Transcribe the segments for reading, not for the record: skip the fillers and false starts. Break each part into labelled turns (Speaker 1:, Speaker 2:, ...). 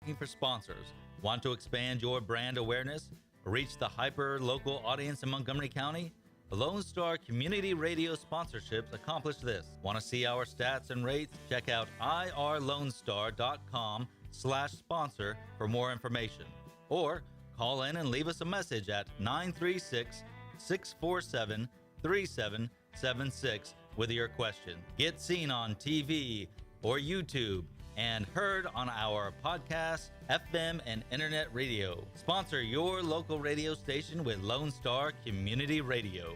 Speaker 1: looking for sponsors. Want to expand your brand awareness? Reach the hyper-local audience in Montgomery County? Lone Star Community Radio sponsorships accomplish this. Want to see our stats and rates? Check out irlonestar.com/sponsor for more information. Or call in and leave us a message at 936-647-3776 with your question. Get seen on TV or YouTube and heard on our podcast, FM, and internet radio. Sponsor your local radio station with Lone Star Community Radio.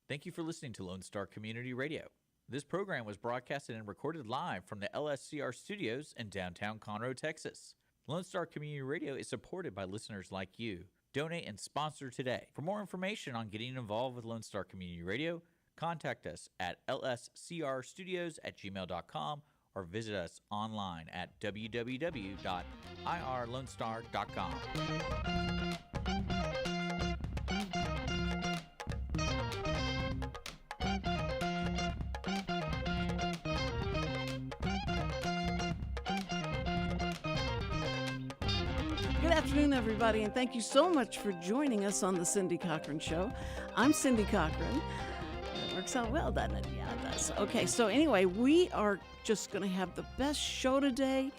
Speaker 2: Thank you for listening to Lone Star Community Radio. This program was broadcasted and recorded live from the LSCR studios in downtown Conroe, Texas. Lone Star Community Radio is supported by listeners like you. Donate and sponsor today. For more information on getting involved with Lone Star Community Radio, contact us at lscrstudios@gmail.com or visit us online at www.irlonestar.com.
Speaker 3: Good afternoon, everybody, and thank you so much for joining us on the Cindy Cochran Show. I'm Cindy Cochran. It works out well, doesn't it? Yeah, it does. Okay, so anyway, we are just going to have the best show today.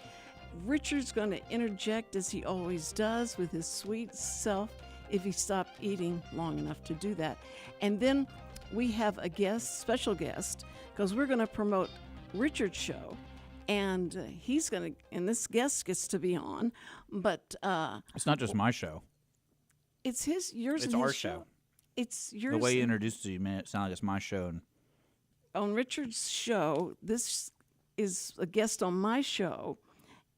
Speaker 3: Richard's going to interject, as he always does, with his sweet self, if he stopped eating long enough to do that. And then we have a guest, special guest, because we're going to promote Richard's show. And he's going to, and this guest gets to be on, but
Speaker 4: it's not just my show.
Speaker 3: It's yours.
Speaker 4: It's
Speaker 3: and his
Speaker 4: our show.
Speaker 3: It's yours.
Speaker 4: The way you introduced it, you made it sound like it's my show. And
Speaker 3: on Richard's show, this is a guest on my show,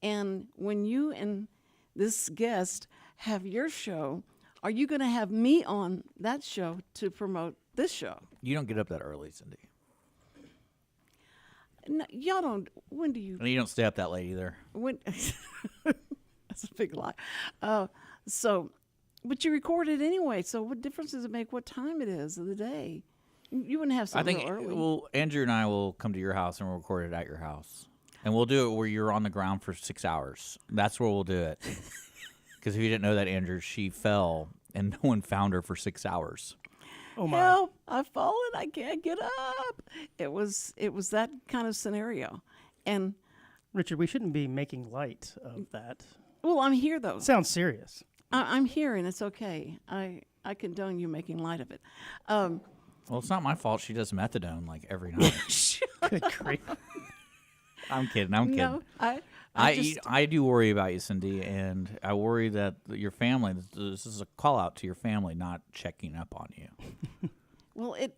Speaker 3: and when you and this guest have your show, are you going to have me on that show to promote this show?
Speaker 4: you don't get up that early, Cindy.
Speaker 3: No, y'all don't. When do you?
Speaker 4: And you don't stay up that late either.
Speaker 3: When? That's a big lie. But you record it anyway. So what difference does it make what time it is of the day? You wouldn't have something real early.
Speaker 4: Well, Andrew and I will come to your house and we'll record it at your house, and we'll do it where you're on the ground for 6 hours. That's where we'll do it. Because if you didn't know that, Andrew, she fell and no one found her for 6 hours.
Speaker 3: Oh my! Help! I've fallen. I can't get up. It was that kind of scenario, and
Speaker 5: Richard, we shouldn't be making light of that.
Speaker 3: Well, I'm here though.
Speaker 5: Sounds serious.
Speaker 3: I'm here, and it's okay. I condone you making light of it.
Speaker 4: Well, it's not my fault. She does methadone like every night.
Speaker 5: Good grief!
Speaker 4: I'm kidding.
Speaker 3: No,
Speaker 4: I do worry about you, Cindy, and I worry that your family. This is a call out to your family not checking up on you.
Speaker 3: Well, it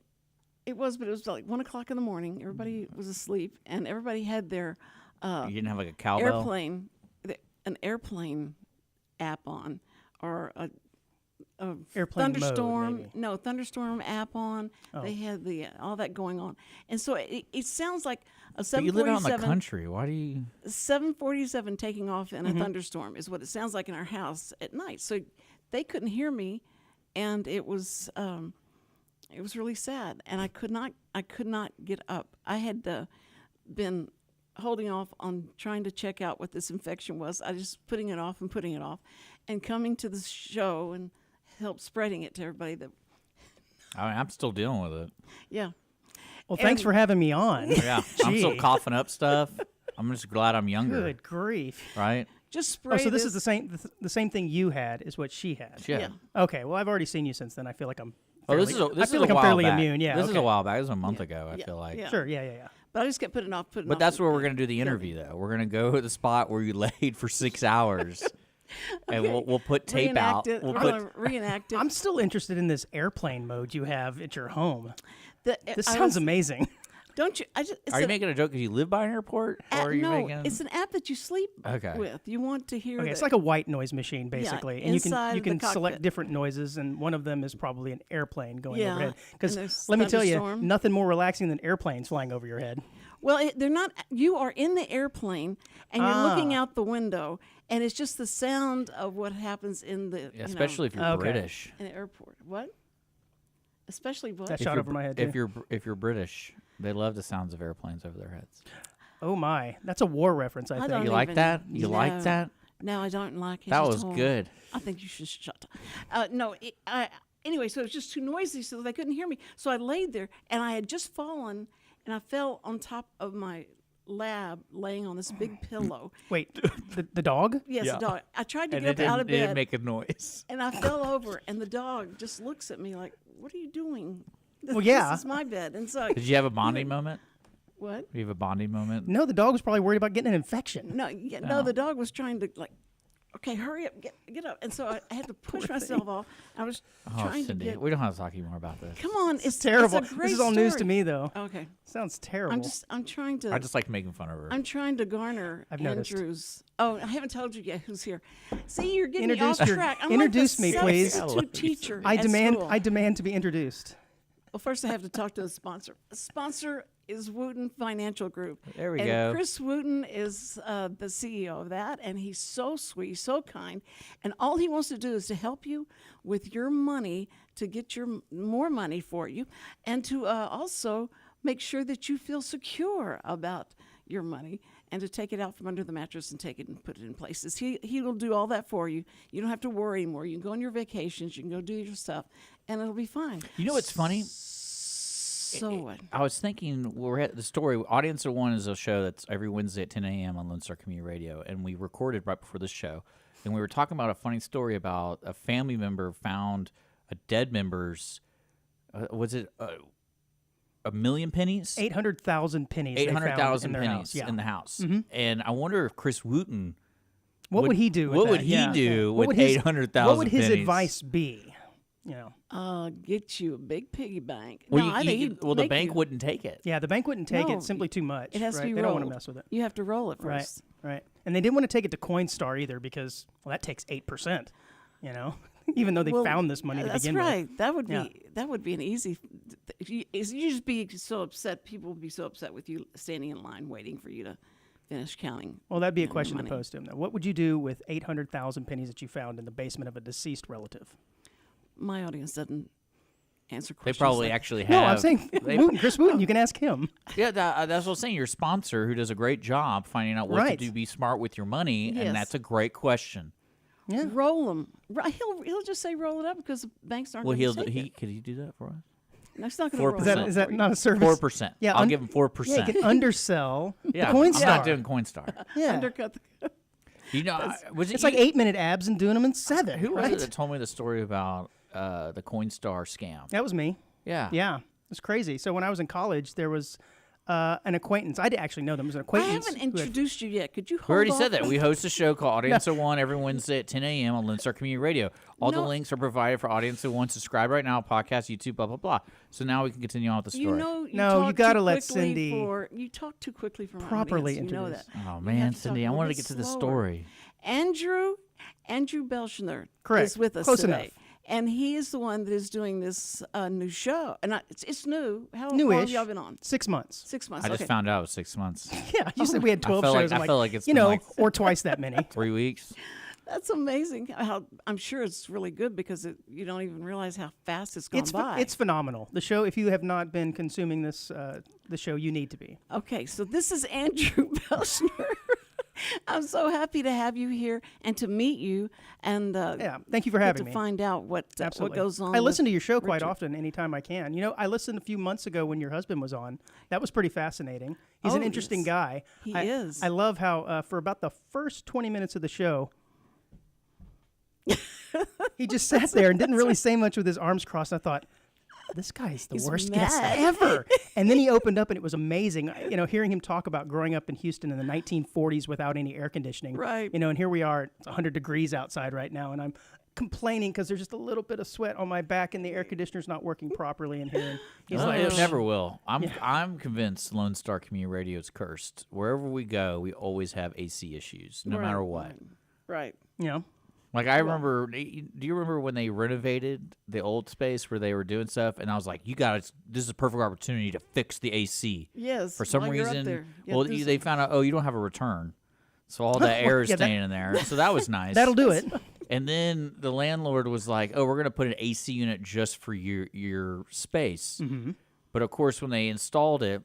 Speaker 3: was, but it was like 1 o'clock in the morning. Everybody was asleep, and everybody had their
Speaker 4: you didn't have like a cowbell?
Speaker 3: an airplane app on, or a
Speaker 5: Airplane
Speaker 3: thunderstorm.
Speaker 5: mode, maybe.
Speaker 3: No, thunderstorm app on.
Speaker 5: Oh.
Speaker 3: They had all that going on, and so it sounds like a
Speaker 4: But you live out in the
Speaker 3: 747.
Speaker 4: country. Why do you?
Speaker 3: 747 taking off in a thunderstorm is what it sounds like in our house at night. So they couldn't hear me, and it was really sad. And I could not get up. I had been holding off on trying to check out what this infection was. I just putting it off, and coming to the show and help spreading it to everybody.
Speaker 4: I'm still dealing with it.
Speaker 3: Yeah.
Speaker 5: Well, thanks for having me on.
Speaker 4: Yeah, I'm
Speaker 5: Gee.
Speaker 4: still coughing up stuff. I'm just glad I'm younger.
Speaker 5: Good grief!
Speaker 4: Right?
Speaker 3: Just spray.
Speaker 5: Oh, so this is the same thing you had is what she had.
Speaker 4: Yeah.
Speaker 5: Okay. Well, I've already seen you since then. I feel like I'm.
Speaker 4: Oh,
Speaker 5: Fairly,
Speaker 4: this is
Speaker 5: I feel like I'm
Speaker 4: while
Speaker 5: fairly
Speaker 4: back.
Speaker 5: immune. Yeah.
Speaker 4: This is
Speaker 5: okay.
Speaker 4: a while back. This was a month ago. I
Speaker 3: Yeah.
Speaker 4: feel like.
Speaker 3: Yeah.
Speaker 5: Sure. Yeah.
Speaker 3: But I just kept putting off.
Speaker 4: But that's where we're going to do the interview, though. We're going to go to the spot where you laid for 6 hours, and we'll put tape out.
Speaker 3: We're gonna reenact it.
Speaker 5: I'm still interested in this airplane mode you have at your home. This
Speaker 3: I
Speaker 5: sounds
Speaker 3: was-
Speaker 5: amazing.
Speaker 3: Don't you?
Speaker 4: Are you making a joke because you live by an airport, or are you
Speaker 3: no,
Speaker 4: making?
Speaker 3: it's an app that you sleep
Speaker 4: Okay.
Speaker 3: with. You want to hear.
Speaker 5: Okay, it's like a white noise machine, basically, and
Speaker 3: inside
Speaker 5: you can
Speaker 3: the
Speaker 5: select
Speaker 3: cockpit.
Speaker 5: different noises, and one of them is probably an airplane going
Speaker 3: Yeah,
Speaker 5: overhead.
Speaker 3: and
Speaker 5: Because
Speaker 3: there's
Speaker 5: let me tell you,
Speaker 3: thunderstorm.
Speaker 5: nothing more relaxing than airplanes flying over your head.
Speaker 3: Well, they're not. You are in the airplane, and you're looking out the window, and it's just the sound of what happens in the.
Speaker 4: Especially if you're
Speaker 5: Okay.
Speaker 4: British.
Speaker 3: in the airport. What? Especially what?
Speaker 5: That shot over my head.
Speaker 4: If
Speaker 5: too.
Speaker 4: you're British, they love the sounds of airplanes over their heads.
Speaker 5: Oh my, that's a war reference. I
Speaker 3: I
Speaker 5: think.
Speaker 3: don't
Speaker 4: You like
Speaker 3: even-
Speaker 4: that? You like
Speaker 3: no.
Speaker 4: that?
Speaker 3: No, I don't like it.
Speaker 4: That
Speaker 3: at
Speaker 4: was
Speaker 3: all.
Speaker 4: good.
Speaker 3: I think you should shut up. No, anyway, so it was just too noisy, so they couldn't hear me. So I laid there, and I had just fallen, and I fell on top of my lab, laying on this big pillow.
Speaker 5: Wait, the dog?
Speaker 3: Yes,
Speaker 4: Yeah.
Speaker 3: the dog. I tried to
Speaker 4: And
Speaker 3: get
Speaker 4: it
Speaker 3: up out of
Speaker 4: didn't
Speaker 3: bed,
Speaker 4: make a noise.
Speaker 3: and I fell over, and the dog just looks at me like, "What are you doing?"
Speaker 5: Well, yeah.
Speaker 3: This is my bed, and so
Speaker 4: Did you have a bonding moment?
Speaker 3: what?
Speaker 4: Do you have a bonding moment?
Speaker 5: No, the dog was probably worried about getting an infection.
Speaker 3: No, no, the dog was trying to like, okay, hurry up, get up, and so I had to push myself off. I was
Speaker 4: Oh,
Speaker 3: trying
Speaker 4: Cindy,
Speaker 3: to get.
Speaker 4: we don't have to talk anymore about this.
Speaker 3: Come on, it's
Speaker 5: Terrible.
Speaker 3: It's a great
Speaker 5: This is all news to
Speaker 3: story.
Speaker 5: me, though.
Speaker 3: Okay,
Speaker 5: Sounds terrible.
Speaker 3: I'm trying to.
Speaker 4: I just like making fun of her.
Speaker 3: I'm trying to garner
Speaker 5: I've noticed.
Speaker 3: Andrew's. Oh, I haven't told you yet who's here. See, you're getting me
Speaker 5: Introduce
Speaker 3: off
Speaker 5: your-
Speaker 3: track. I'm
Speaker 5: introduce
Speaker 3: like
Speaker 5: me,
Speaker 3: the
Speaker 5: please.
Speaker 3: substitute teacher.
Speaker 5: I
Speaker 3: at
Speaker 5: demand.
Speaker 3: school.
Speaker 5: I demand to be introduced.
Speaker 3: Well, first I have to talk to the sponsor. The sponsor is Wootton Financial Group.
Speaker 4: There we
Speaker 3: and
Speaker 4: go.
Speaker 3: Chris Wootton is the CEO of that, and he's so sweet, so kind, and all he wants to do is to help you with your money to get more money for you, and to also make sure that you feel secure about your money, and to take it out from under the mattress and take it and put it in places. He will do all that for you. You don't have to worry anymore. You can go on your vacations. You can go do your stuff, and it'll be fine.
Speaker 4: You know what's funny?
Speaker 3: So what?
Speaker 4: I was thinking, we're at the story. Audience of One is a show that's every Wednesday at 10 a.m. on Lone Star Community Radio, and we recorded right before this show. And we were talking about a funny story about a family member found a dead member's, was it a million pennies?
Speaker 5: 800,000 pennies. they found
Speaker 4: 800,000
Speaker 5: in their
Speaker 4: pennies
Speaker 5: house. Yeah.
Speaker 4: in the house. And I wonder if Chris Wootton,
Speaker 5: What would he do? With
Speaker 4: what
Speaker 5: that?
Speaker 4: would he
Speaker 5: Yeah.
Speaker 4: do
Speaker 5: What
Speaker 4: with
Speaker 5: would his-
Speaker 4: 800,000
Speaker 5: What would his
Speaker 4: pennies?
Speaker 5: advice be? You know.
Speaker 3: Get you a big piggy bank.
Speaker 4: Well,
Speaker 3: No, I think he'd
Speaker 4: the
Speaker 3: make
Speaker 4: bank
Speaker 3: you-
Speaker 4: wouldn't take it.
Speaker 5: Yeah, the bank wouldn't take
Speaker 3: No,
Speaker 5: it. Simply too much.
Speaker 3: It has
Speaker 5: right?
Speaker 3: to be
Speaker 5: They
Speaker 3: rolled.
Speaker 5: don't want to mess with it.
Speaker 3: You have to roll it
Speaker 5: Right.
Speaker 3: first.
Speaker 5: Right. And they didn't want to take it to Coinstar either because, well, that takes 8%. You know, even though they
Speaker 3: Well,
Speaker 5: found this money to
Speaker 3: that's
Speaker 5: begin
Speaker 3: right.
Speaker 5: with.
Speaker 3: That would
Speaker 5: Yeah.
Speaker 3: be that would be an easy. You just be so upset. People would be so upset with you standing in line waiting for you to finish counting.
Speaker 5: Well, that'd be a
Speaker 3: your
Speaker 5: question
Speaker 3: money.
Speaker 5: to pose to him. Though. What would you do with 800,000 pennies that you found in the basement of a deceased relative?
Speaker 3: My audience doesn't answer
Speaker 4: They
Speaker 3: questions.
Speaker 4: probably
Speaker 3: like-
Speaker 4: actually have.
Speaker 5: No, I'm saying
Speaker 4: they-
Speaker 5: Wooten, Chris Wooten. You can ask him.
Speaker 4: Yeah, that's what I'm saying. Your sponsor, who does a great job finding out what
Speaker 5: Right.
Speaker 4: to do, be smart with your money,
Speaker 3: Yes.
Speaker 4: and that's a great question.
Speaker 5: Yeah.
Speaker 3: roll them. He'll just say roll it up because the banks aren't.
Speaker 4: Well,
Speaker 3: going to take it.
Speaker 4: could he do that for us?
Speaker 3: No, it's not going to
Speaker 4: 4%.
Speaker 3: roll.
Speaker 5: Is
Speaker 3: it
Speaker 5: that
Speaker 3: up
Speaker 5: is
Speaker 3: for
Speaker 5: that
Speaker 3: you.
Speaker 5: not a service?
Speaker 4: 4%.
Speaker 5: Yeah,
Speaker 4: I'll give him 4%.
Speaker 5: Yeah, you can undersell
Speaker 4: Yeah,
Speaker 5: the
Speaker 4: I'm
Speaker 5: Coinstar.
Speaker 4: not doing Coinstar.
Speaker 5: Yeah.
Speaker 3: Undercut the.
Speaker 4: You know, was it
Speaker 5: It's like
Speaker 4: you-
Speaker 5: 8-minute abs and doing them in 7.
Speaker 4: Who was
Speaker 5: right?
Speaker 4: it that told me the story about the Coinstar scam?
Speaker 5: That was me.
Speaker 4: Yeah.
Speaker 5: Yeah, it's crazy. So when I was in college, there was an acquaintance. I didn't actually know them. It was an
Speaker 3: I
Speaker 5: acquaintance.
Speaker 3: haven't
Speaker 5: who had-
Speaker 3: introduced you yet. Could you hold
Speaker 4: We already
Speaker 3: off?
Speaker 4: said that. We host a show called Audience of One every Wednesday at 10 a.m. on Lone Star Community Radio. All the
Speaker 3: No.
Speaker 4: links are provided for Audience of One. Subscribe right now, podcast, YouTube, blah, blah, blah. So now we can continue on with the story.
Speaker 3: You know,
Speaker 5: No, you
Speaker 3: talk
Speaker 5: gotta
Speaker 3: too
Speaker 5: let
Speaker 3: quickly
Speaker 5: Cindy
Speaker 3: you talk too quickly for my
Speaker 5: properly
Speaker 3: audience. You know that.
Speaker 5: introduce.
Speaker 4: Oh,
Speaker 3: You
Speaker 4: man,
Speaker 3: have to
Speaker 4: Cindy,
Speaker 3: talk
Speaker 4: I
Speaker 3: a
Speaker 4: wanted to
Speaker 3: little
Speaker 4: get to the
Speaker 3: slower.
Speaker 4: story.
Speaker 3: Andrew Belshner
Speaker 5: Correct.
Speaker 3: is with us
Speaker 5: Close
Speaker 3: today.
Speaker 5: enough.
Speaker 3: And he is the one that is doing this new show. And it's new. How long
Speaker 5: Newish.
Speaker 3: have y'all been on?
Speaker 5: 6 months.
Speaker 3: 6 months.
Speaker 4: I just
Speaker 3: okay.
Speaker 4: found out it was 6 months.
Speaker 5: Yeah, you said we had 12
Speaker 4: felt
Speaker 5: shows.
Speaker 4: like-
Speaker 5: I'm
Speaker 4: I felt like it's
Speaker 5: you
Speaker 4: been
Speaker 5: know,
Speaker 4: like-
Speaker 5: or twice that many.
Speaker 4: 3 weeks.
Speaker 3: That's amazing. I'm sure it's really good because you don't even realize how fast it's gone by.
Speaker 5: It's phenomenal. The show. If you have not been consuming this, the show, you need to be.
Speaker 3: Okay, so this is Andrew Belshner. I'm so happy to have you here and to meet you and
Speaker 5: Yeah, thank you for
Speaker 3: get
Speaker 5: having
Speaker 3: to
Speaker 5: me.
Speaker 3: find out what
Speaker 5: Absolutely.
Speaker 3: goes on.
Speaker 5: I listen
Speaker 3: with
Speaker 5: to your show quite
Speaker 3: Richard.
Speaker 5: often, anytime I can. You know, I listened a few months ago when your husband was on. That was pretty fascinating. He's an
Speaker 3: Oh,
Speaker 5: interesting
Speaker 3: yes.
Speaker 5: guy.
Speaker 3: He
Speaker 5: I,
Speaker 3: is.
Speaker 5: I love how for about the first 20 minutes of the show, he just sat there and didn't really say much with his arms crossed. I thought, this guy's the
Speaker 3: He's
Speaker 5: worst guest
Speaker 3: mad.
Speaker 5: ever. And then he opened up, and it was amazing. You know, hearing him talk about growing up in Houston in the 1940s without any air conditioning.
Speaker 3: Right.
Speaker 5: You know, and here we are. It's 100 degrees outside right now, and I'm complaining because there's just a little bit of sweat on my back, and the air conditioner's not working properly in here. And he's
Speaker 4: Well,
Speaker 5: like,
Speaker 4: it never will. I'm convinced Lone Star Community Radio is cursed. Wherever we go, we always have AC issues, no matter what.
Speaker 3: Right.
Speaker 5: you know,
Speaker 4: Like I remember, do you remember when they renovated the old space where they were doing stuff? And I was like, "You got this is a perfect opportunity to fix the AC."
Speaker 3: Yes.
Speaker 4: For some
Speaker 3: while you're up
Speaker 4: reason,
Speaker 3: there, you have
Speaker 4: well,
Speaker 3: to do
Speaker 4: they found out, oh, you don't have a return, so all that air is
Speaker 5: Yeah, that-
Speaker 4: staying in there. So that was nice.
Speaker 5: that'll do it.
Speaker 4: And then the landlord was like, "Oh, we're gonna put an AC unit just for your space."
Speaker 5: Mm-hmm.
Speaker 4: But of course, when they installed it,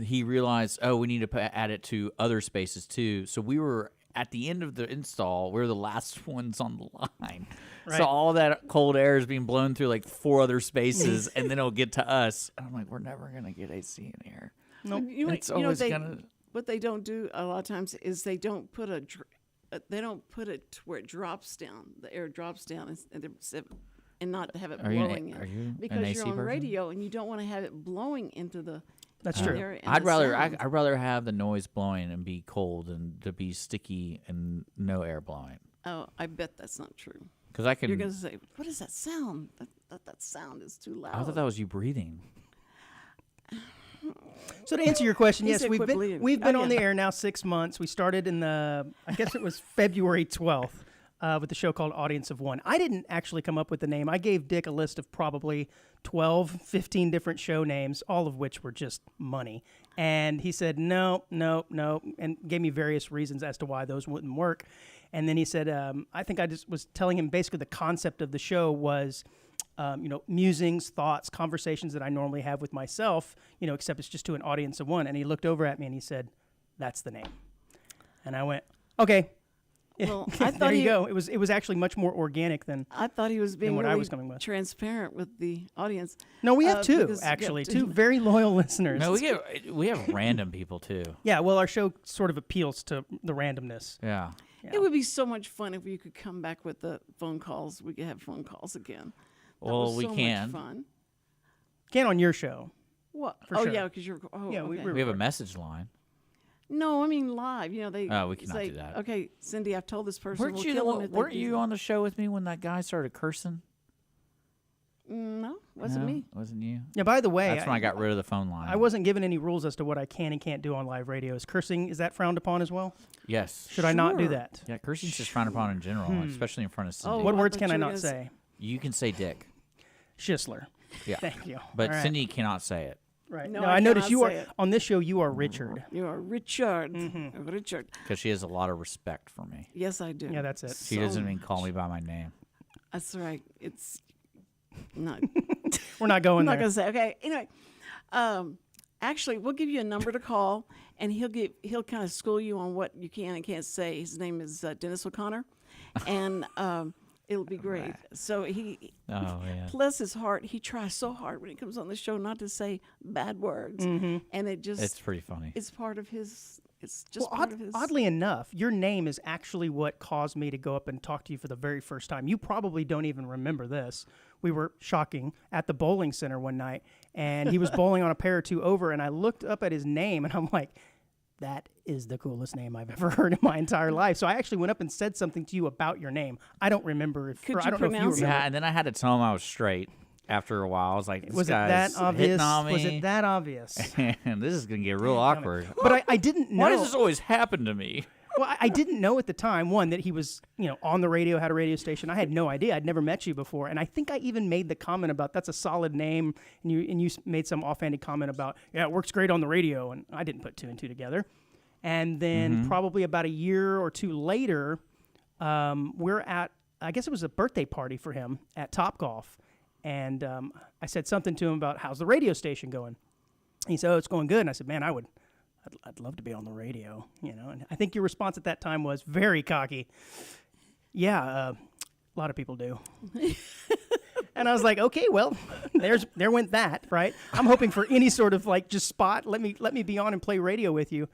Speaker 4: he realized, oh, we need to add it to other spaces too. So we were at the end of the install. We were the last ones on the line.
Speaker 5: Right.
Speaker 4: So all that cold air is being blown through like 4 other spaces, and then it'll get to us. And I'm like, we're never gonna get AC in here.
Speaker 5: Nope.
Speaker 4: It's always
Speaker 3: they,
Speaker 4: gonna.
Speaker 3: what they don't do a lot of times is they don't put it to where it drops down. The air drops down and not have it
Speaker 4: Are you
Speaker 3: blowing
Speaker 4: are
Speaker 3: in.
Speaker 4: you an
Speaker 3: Because
Speaker 4: AC
Speaker 3: you're on
Speaker 4: person?
Speaker 3: radio and you don't want to have it blowing into the
Speaker 5: That's
Speaker 3: the
Speaker 5: true.
Speaker 3: air and
Speaker 4: I'd
Speaker 3: the
Speaker 4: rather
Speaker 3: sound.
Speaker 4: I'd rather have the noise blowing and be cold than to be sticky and no air blowing.
Speaker 3: Oh, I bet that's not true.
Speaker 4: Because I can.
Speaker 3: You're gonna say, "What is that sound? That sound is too loud."
Speaker 4: I thought that was you breathing.
Speaker 5: So to answer your question,
Speaker 3: He
Speaker 5: yes,
Speaker 3: said
Speaker 5: we've
Speaker 3: quit
Speaker 5: been
Speaker 3: bleeding.
Speaker 5: we've been
Speaker 3: Oh,
Speaker 5: on
Speaker 3: yeah.
Speaker 5: the air now 6 months. We started in I guess it was February 12th with the show called Audience of One. I didn't actually come up with the name. I gave Dick a list of probably 12, 15 different show names, all of which were just money. And he said, no, and gave me various reasons as to why those wouldn't work. And then he said, I think I just was telling him basically the concept of the show was, musings, thoughts, conversations that I normally have with myself, except it's just to an audience of one. And he looked over at me and he said, that's the name. And I went, okay.
Speaker 3: Well, I thought
Speaker 5: there you
Speaker 3: he-
Speaker 5: go. It was actually much more organic than.
Speaker 3: I thought he was being
Speaker 5: what I
Speaker 3: really
Speaker 5: was going with.
Speaker 3: transparent with the audience.
Speaker 5: No, we have two
Speaker 3: because- yeah,
Speaker 5: actually,
Speaker 3: two.
Speaker 5: two very loyal listeners.
Speaker 4: No, we have random people too.
Speaker 5: Yeah, well, our show sort of appeals to the randomness.
Speaker 4: Yeah.
Speaker 5: Yeah.
Speaker 3: It would be so much fun if you could come back with the phone calls. We could have phone calls again. That
Speaker 4: Well,
Speaker 3: was
Speaker 4: we
Speaker 3: so
Speaker 4: can.
Speaker 3: Much fun.
Speaker 5: Can on your show.
Speaker 3: What?
Speaker 5: For
Speaker 3: oh
Speaker 5: sure.
Speaker 3: yeah, because you're. Oh
Speaker 5: Yeah,
Speaker 3: okay.
Speaker 5: we
Speaker 4: We have a message line.
Speaker 3: No, I mean live. They.
Speaker 4: Oh, we cannot
Speaker 3: say,
Speaker 4: do that.
Speaker 3: Okay, Cindy, I've told this person.
Speaker 4: Weren't
Speaker 3: we'll
Speaker 4: you
Speaker 3: kill them if they
Speaker 4: weren't
Speaker 3: do
Speaker 4: you
Speaker 3: that."
Speaker 4: on the show with me when that guy started cursing?
Speaker 3: No, wasn't
Speaker 4: No,
Speaker 3: me.
Speaker 4: Wasn't you?
Speaker 5: Yeah. By the way,
Speaker 4: That's when I got rid of the phone line.
Speaker 5: I wasn't given any rules as to what I can and can't do on live radio. Is cursing, is that frowned upon as well?
Speaker 4: Yes.
Speaker 5: Should I not do
Speaker 3: Sure.
Speaker 5: that?
Speaker 4: Yeah, cursing's just frowned upon in general, especially in front of Cindy.
Speaker 3: Oh,
Speaker 5: What
Speaker 3: I
Speaker 5: words
Speaker 3: thought
Speaker 5: can I
Speaker 3: you were
Speaker 5: not
Speaker 3: gonna
Speaker 5: say?
Speaker 4: You can say dick.
Speaker 5: Schisler.
Speaker 4: Yeah.
Speaker 5: Thank you.
Speaker 4: But
Speaker 5: All right.
Speaker 4: Cindy cannot say it
Speaker 5: Right.
Speaker 3: No,
Speaker 5: No,
Speaker 3: I
Speaker 5: I noticed
Speaker 3: cannot
Speaker 5: you are
Speaker 3: say it.
Speaker 5: on this show. You are Richard.
Speaker 3: You are Richard.
Speaker 5: Mm-hmm.
Speaker 3: Richard.
Speaker 4: because she has a lot of respect for me.
Speaker 3: Yes, I do.
Speaker 5: Yeah, that's it.
Speaker 4: She
Speaker 3: So
Speaker 4: doesn't even call me by my name.
Speaker 3: That's right. It's not.
Speaker 5: We're not going
Speaker 3: I'm not
Speaker 5: there.
Speaker 3: gonna say. Okay. Anyway, actually, we'll give you a number to call, and he'll kind of school you on what you can and can't say. His name is Dennis O'Connor, and it'll be great. So he,
Speaker 4: Oh man.
Speaker 3: bless his heart, he tries so hard when he comes on the show not to say bad words, and it just
Speaker 4: It's pretty funny.
Speaker 3: it's part of his. It's just
Speaker 5: Well,
Speaker 3: part of his.
Speaker 5: oddly enough, your name is actually what caused me to go up and talk to you for the very first time. You probably don't even remember this. We were shocking at the bowling center one night, and he was bowling on a pair or two over, and I looked up at his name, and I'm like, that is the coolest name I've ever heard in my entire life. So I actually went up and said something to you about your name. I don't remember if
Speaker 3: Could
Speaker 5: or
Speaker 3: you
Speaker 5: I don't know if you
Speaker 3: pronounce it?
Speaker 5: remember.
Speaker 4: Yeah, and then I had to tell him I was straight. After a while, I was like, "This
Speaker 5: Was it
Speaker 4: guy's
Speaker 5: that obvious?
Speaker 4: hitting on me.
Speaker 5: Was it that obvious?
Speaker 4: And this is gonna get real awkward.
Speaker 5: But I didn't know.
Speaker 4: Why does this always happen to me?
Speaker 5: Well, I didn't know at the time, one, that he was, on the radio, had a radio station. I had no idea. I'd never met you before. And I think I even made the comment about, that's a solid name. And you made some offhanded comment about, yeah, it works great on the radio. And I didn't put two and two together. And then probably about a year or two later, we're at, I guess it was a birthday party for him at Topgolf. And I said something to him about, how's the radio station going? He said, oh, it's going good. And I said, man, I'd love to be on the radio, And I think your response at that time was very cocky. Yeah, a lot of people do. And I was like, okay, well, there went that, right? I'm hoping for any sort of just spot. Let me be on and play radio with you.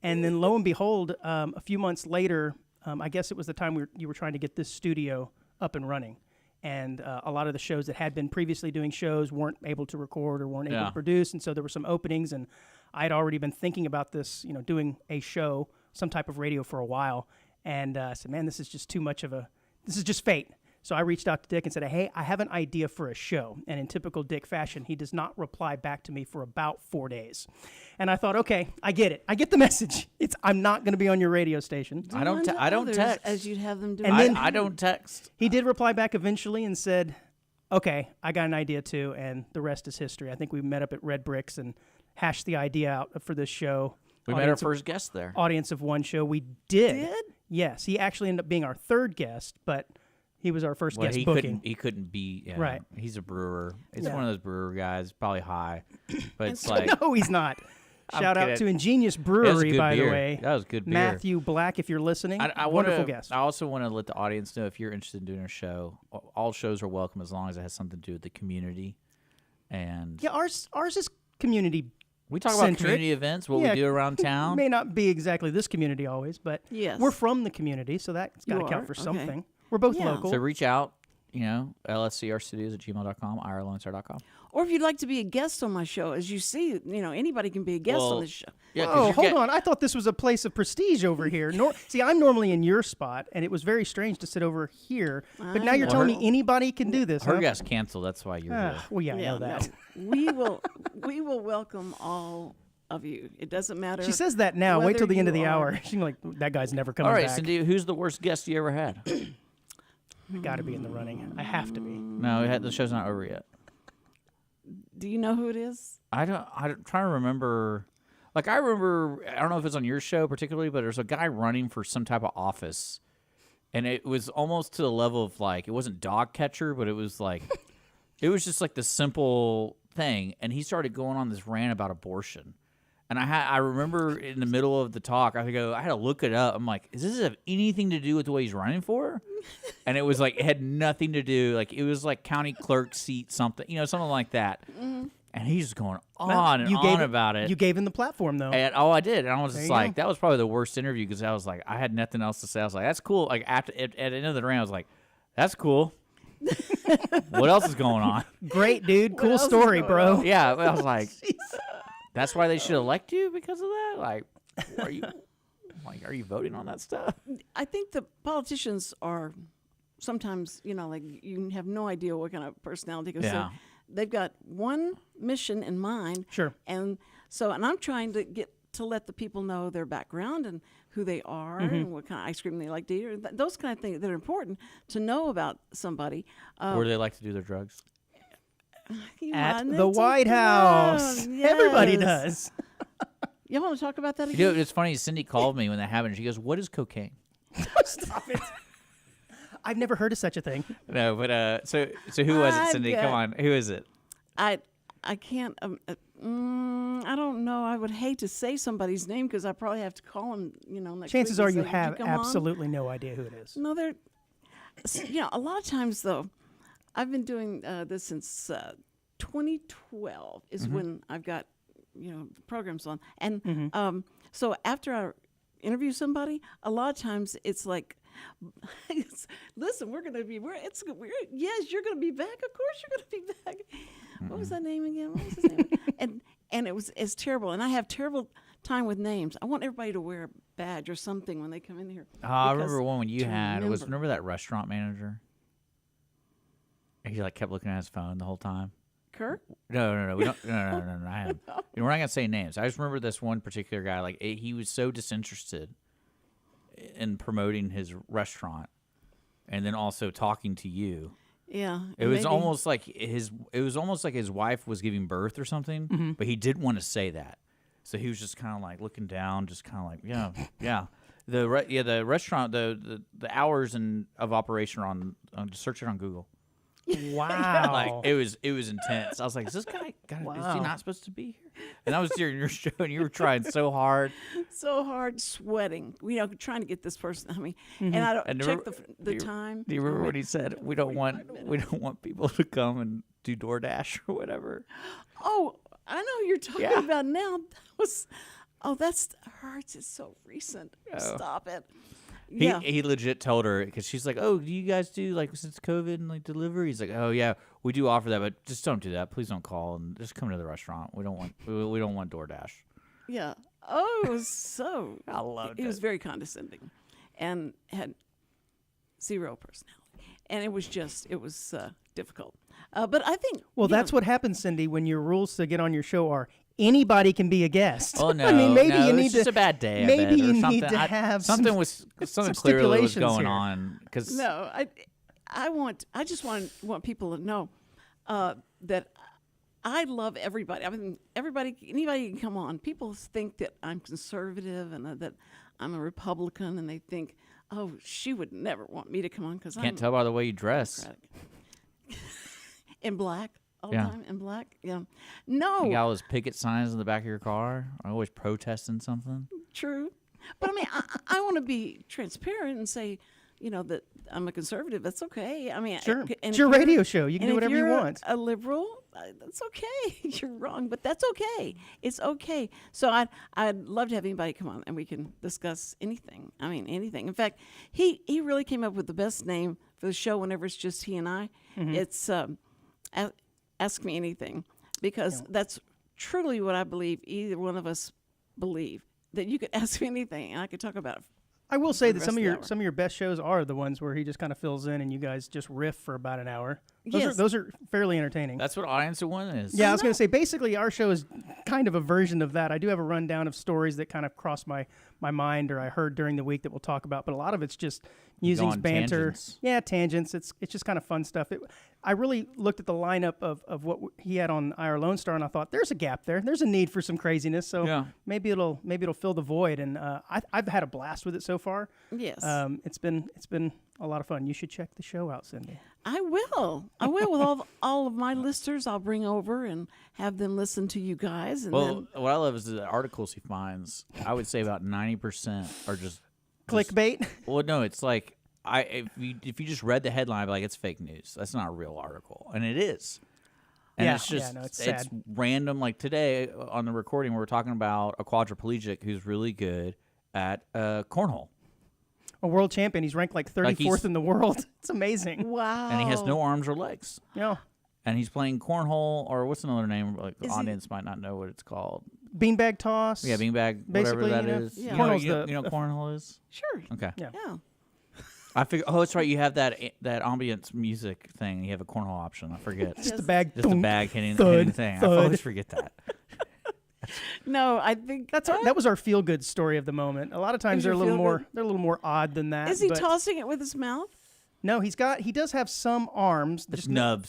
Speaker 5: And then lo and behold, a few months later, I guess it was the time you were trying to get this studio up and running. And a lot of the shows that had been previously doing shows weren't able to record or weren't able to produce. And so there were some openings, and I had already been thinking about this, doing a show, some type of radio for a while. And I said, man, this is just too much this is just fate. So I reached out to Dick and said, hey, I have an idea for a show. And in typical Dick fashion, he does not reply back to me for about 4 days. And I thought, okay, I get it. I get the message. I'm not going to be on your radio station.
Speaker 4: I don't
Speaker 3: unto
Speaker 4: I don't
Speaker 3: others
Speaker 4: text.
Speaker 3: as you'd have them do.
Speaker 5: And then-
Speaker 4: I don't text.
Speaker 5: He did reply back eventually and said, okay, I got an idea too, and the rest is history. I think we met up at Red Bricks and hashed the idea out for this show.
Speaker 4: We met our first guest there.
Speaker 5: Audience of one show. We did.
Speaker 3: Did?
Speaker 5: Yes. He actually ended up being our third guest, but he was our first
Speaker 4: Well,
Speaker 5: guest
Speaker 4: he
Speaker 5: booking.
Speaker 4: couldn't be. Yeah,
Speaker 5: Right.
Speaker 4: He's a brewer. It's
Speaker 5: Yeah.
Speaker 4: one of those brewer guys, probably high, but it's like
Speaker 5: No, he's not. Shout out
Speaker 4: kidding.
Speaker 5: to Ingenious
Speaker 4: That was
Speaker 5: Brewery,
Speaker 4: good
Speaker 5: by
Speaker 4: beer.
Speaker 5: the way.
Speaker 4: That was good beer.
Speaker 5: Matthew Black, if you're listening,
Speaker 4: I
Speaker 5: wonderful
Speaker 4: wanna,
Speaker 5: guest.
Speaker 4: I also want to let the audience know if you're interested in doing a show, all shows are welcome as long as it has something to do with the community. And
Speaker 5: Yeah, ours is community.
Speaker 4: we talk about
Speaker 5: centric.
Speaker 4: community events, what
Speaker 5: Yeah,
Speaker 4: we do around town.
Speaker 5: May not be exactly this community always, but
Speaker 3: Yes.
Speaker 5: we're from the community, so that's got to
Speaker 3: You
Speaker 5: count
Speaker 3: are?
Speaker 5: for
Speaker 3: Okay.
Speaker 5: something. We're both
Speaker 3: Yeah.
Speaker 5: local.
Speaker 4: So reach out, lscrstudios@gmail.com, irlonestar.com.
Speaker 3: Or if you'd like to be a guest on my show, as you see, anybody can be a guest
Speaker 4: Well,
Speaker 3: on this show.
Speaker 4: Yeah, 'cause
Speaker 5: Oh,
Speaker 4: you
Speaker 5: hold
Speaker 4: get-
Speaker 5: on. I thought this was a place of prestige over here. See, I'm normally in your spot, and it was very strange to sit over here. But now you're
Speaker 3: know.
Speaker 5: telling me anybody can do this.
Speaker 4: Her
Speaker 5: huh?
Speaker 4: gets canceled, that's why you're here.
Speaker 5: Well, yeah, I know that.
Speaker 3: no. We will welcome all of you. It doesn't matter.
Speaker 5: She says that now. Wait
Speaker 3: whether
Speaker 5: till the end of
Speaker 3: you
Speaker 5: the
Speaker 3: are-
Speaker 5: hour. She's like, that guy's never coming
Speaker 4: All right,
Speaker 5: back.
Speaker 4: Cindy, who's the worst guest you ever had?
Speaker 5: I got to be in the running. I have to be.
Speaker 4: No, the show's not over yet.
Speaker 3: Do you know who it is?
Speaker 4: I'm trying to remember. Like, I don't know if it's on your show particularly, but there's a guy running for some type of office. And it was almost to the level of, like, it wasn't dog catcher, but it was like, it was just like the simple thing. And he started going on this rant about abortion. And I remember in the middle of the talk, I had to look it up. I'm like, does this have anything to do with what he's running for? And it was like, it had nothing to do. Like, it was like county clerk seat something, something like that.
Speaker 3: Mm-hmm.
Speaker 4: And he's just going
Speaker 5: Well,
Speaker 4: on and
Speaker 5: you
Speaker 4: on
Speaker 5: gave
Speaker 4: about it.
Speaker 5: You gave him the platform, though.
Speaker 4: And I did. And I was
Speaker 5: There
Speaker 4: just
Speaker 5: you
Speaker 4: like,
Speaker 5: go.
Speaker 4: that was probably the worst interview because I was like, I had nothing else to say. I was like, that's cool. Like, at the end of the rant, I was like, that's cool. What else is going on?
Speaker 5: Great, dude. Cool
Speaker 3: else is
Speaker 5: story,
Speaker 3: going
Speaker 5: bro.
Speaker 3: on?
Speaker 4: Yeah, I was like, that's why they should elect you because of that. Like, are you voting on that stuff?
Speaker 3: I think the politicians are sometimes, like you have no idea what kind of personality because
Speaker 4: Yeah.
Speaker 3: they've got one mission in mind.
Speaker 5: Sure.
Speaker 3: And I'm trying to let the people know their background and who they are
Speaker 5: Mm-hmm.
Speaker 3: and what kind of ice cream they like to eat, or those kind of things that are important to know about somebody.
Speaker 4: Or do they like to do their drugs?
Speaker 3: You
Speaker 5: At
Speaker 3: want
Speaker 5: the
Speaker 3: it to
Speaker 5: White
Speaker 3: go.
Speaker 5: House. Everybody
Speaker 3: Yes.
Speaker 5: does.
Speaker 3: You want to talk about that
Speaker 4: You
Speaker 3: again?
Speaker 4: know, it's funny. Cindy called me when that happened. She goes, "What is cocaine?"
Speaker 5: Stop it. I've never heard of such a thing.
Speaker 4: No, but so who was it,
Speaker 3: I
Speaker 4: Cindy?
Speaker 3: get-
Speaker 4: Come on, who is it?
Speaker 3: I can't. I don't know. I would hate to say somebody's name because I probably have to call him. Next
Speaker 5: Chances
Speaker 3: week
Speaker 5: are
Speaker 3: and
Speaker 5: you
Speaker 3: say, "Would
Speaker 5: have
Speaker 3: come on?"
Speaker 5: absolutely no idea who it is.
Speaker 3: No, they're. A lot of times though, I've been doing this since 2012 is when I've got programs on, and so after I interview somebody, a lot of times it's like. Listen, we're yes, you're gonna be back. Of course, you're gonna be back. What was that name again? What was his name? and it's terrible. And I have terrible time with names. I want everybody to wear a badge or something when they come in here.
Speaker 4: I
Speaker 3: because
Speaker 4: remember one when you
Speaker 3: to
Speaker 4: had. Remember that restaurant manager? He like kept looking at his phone the whole time.
Speaker 3: Kirk.
Speaker 4: No. We don't. No. I have. We're not gonna say names. I just remember this one particular guy. Like he was so disinterested in promoting his restaurant, and then also talking to you.
Speaker 3: Yeah.
Speaker 4: It was
Speaker 3: maybe-
Speaker 4: almost like his wife was giving birth or something, but he didn't want to say that. So he was just kind of like looking down, just kind of like, yeah. The restaurant, the hours of operation are on just search it on Google.
Speaker 5: Wow.
Speaker 4: Like it was intense. I was like, is this guy is he
Speaker 5: Wow.
Speaker 4: not supposed to be here? And I was during your show, and you were trying so hard.
Speaker 3: so hard, sweating. Trying to get this person. I mean, and I don't
Speaker 4: And
Speaker 3: check
Speaker 4: remember-
Speaker 3: the time.
Speaker 4: Do you remember what he said? We don't want people to come and do DoorDash or whatever.
Speaker 3: Oh, I know who you're talking
Speaker 4: Yeah.
Speaker 3: about now. That's hurts. It's so recent.
Speaker 4: Oh.
Speaker 3: Stop it.
Speaker 4: He
Speaker 3: Yeah.
Speaker 4: he legit told her because she's like, oh, do you guys do like since COVID and like delivery? He's like, oh yeah, we do offer that, but just don't do that. Please don't call and just come to the restaurant. We don't want DoorDash.
Speaker 3: Yeah. Oh, it was so.
Speaker 4: I loved
Speaker 3: He was very condescending, and had zero personality, and it was difficult. But I think.
Speaker 5: Well, that's what happens, Cindy, when your rules to get on your show are anybody can be a guest.
Speaker 4: Oh no,
Speaker 5: I mean, maybe
Speaker 4: no,
Speaker 5: you need
Speaker 4: it's just
Speaker 5: to.
Speaker 4: a bad day.
Speaker 5: Maybe
Speaker 4: I bet, or
Speaker 5: you
Speaker 4: something.
Speaker 5: need to have
Speaker 4: something
Speaker 5: some
Speaker 4: clearly was
Speaker 5: stipulations
Speaker 4: going
Speaker 5: here.
Speaker 4: on because
Speaker 3: No, I just want people to know that I love everybody. I mean, anybody can come on. People think that I'm conservative and that I'm a Republican, and they think, oh, she would never want me to come on because I'm
Speaker 4: can't tell by the way you dress.
Speaker 3: Democratic. In black. all the
Speaker 4: Yeah.
Speaker 3: time in black. Yeah. No.
Speaker 4: You got all those picket signs in the back of your car, always protesting something.
Speaker 3: True. But I mean, I want to be transparent and say, that I'm a conservative. That's okay. I mean,
Speaker 5: Sure.
Speaker 3: and
Speaker 5: It's
Speaker 3: if
Speaker 5: your
Speaker 3: you're-
Speaker 5: radio show. You can
Speaker 3: and
Speaker 5: do
Speaker 3: if
Speaker 5: whatever you
Speaker 3: you're
Speaker 5: want.
Speaker 3: A liberal, that's okay. You're wrong, but that's okay. It's okay. So I'd love to have anybody come on and we can discuss anything. I mean, anything. In fact, he really came up with the best name for the show whenever it's just he and I.
Speaker 5: Mm-hmm.
Speaker 3: It's Ask Me Anything, because that's truly what I believe either one of us believe, that you could ask me anything and I could talk about it.
Speaker 5: I will say
Speaker 3: the
Speaker 5: that
Speaker 3: rest
Speaker 5: some
Speaker 3: of
Speaker 5: of
Speaker 3: the
Speaker 5: your
Speaker 3: hour.
Speaker 5: some of your best shows are the ones where he just kind of fills in and you guys just riff for about an hour.
Speaker 3: Yes.
Speaker 5: Those are fairly entertaining.
Speaker 4: That's what Audience of One is.
Speaker 5: Yeah, I was going to say, basically, our show is kind of a version of that. I do have a rundown of stories that kind of cross my mind or I heard during the week that we'll talk about, but a lot of it's just musings,
Speaker 4: on
Speaker 5: banter.
Speaker 4: tangents.
Speaker 5: Yeah, tangents. It's just kind of fun stuff. I really looked at the lineup of what he had on IR Lone Star, and I thought, there's a gap there. There's a need for some craziness, so
Speaker 4: Yeah.
Speaker 5: maybe it'll fill the void. And I've had a blast with it so far.
Speaker 3: Yes.
Speaker 5: It's been a lot of fun. You should check the show out, Cindy.
Speaker 3: I will with all of my listeners. I'll bring over and have them listen to you guys. And
Speaker 4: Well, what I love is the articles he finds. I would say about 90% are just
Speaker 5: Clickbait.
Speaker 4: Well, no, it's like if you just read the headline, I'd be like, it's fake news. That's not a real article, and it is. And
Speaker 5: Yeah,
Speaker 4: it's just
Speaker 5: yeah, no, it's
Speaker 4: it's
Speaker 5: sad.
Speaker 4: random. Like today on the recording, we were talking about a quadriplegic who's really good at cornhole,
Speaker 5: A world champion. He's ranked like 34th
Speaker 4: he's-
Speaker 5: in the world. It's amazing.
Speaker 3: wow.
Speaker 4: and he has no arms or legs.
Speaker 5: Yeah.
Speaker 4: And he's playing cornhole, or what's another name? Like the
Speaker 3: Is he-
Speaker 4: audience might not know what it's called.
Speaker 5: Beanbag toss.
Speaker 4: Yeah, beanbag, whatever
Speaker 5: Basically,
Speaker 4: that
Speaker 5: you know,
Speaker 4: is.
Speaker 3: yeah.
Speaker 4: You know,
Speaker 5: cornhole's
Speaker 4: you know,
Speaker 5: the-
Speaker 4: you know what cornhole is?
Speaker 3: Sure.
Speaker 4: Okay.
Speaker 5: Yeah.
Speaker 3: Yeah.
Speaker 4: I figure. Oh, that's right. You have that ambience music thing. You have a cornhole option. I forget.
Speaker 5: Just the bag.
Speaker 4: Just a
Speaker 5: thunk,
Speaker 4: bag hitting
Speaker 5: thud,
Speaker 4: the thing. I
Speaker 5: thud.
Speaker 4: always forget that.
Speaker 3: No, I think
Speaker 5: That was our feel good story of the moment. A lot of times
Speaker 3: Is
Speaker 5: they're a
Speaker 3: your
Speaker 5: little
Speaker 3: feel
Speaker 5: more
Speaker 3: good?
Speaker 5: they're a little more odd than that.
Speaker 3: Is he
Speaker 5: but
Speaker 3: tossing it with his mouth?
Speaker 5: No, he does have some arms.
Speaker 4: Just
Speaker 5: just
Speaker 4: nubs.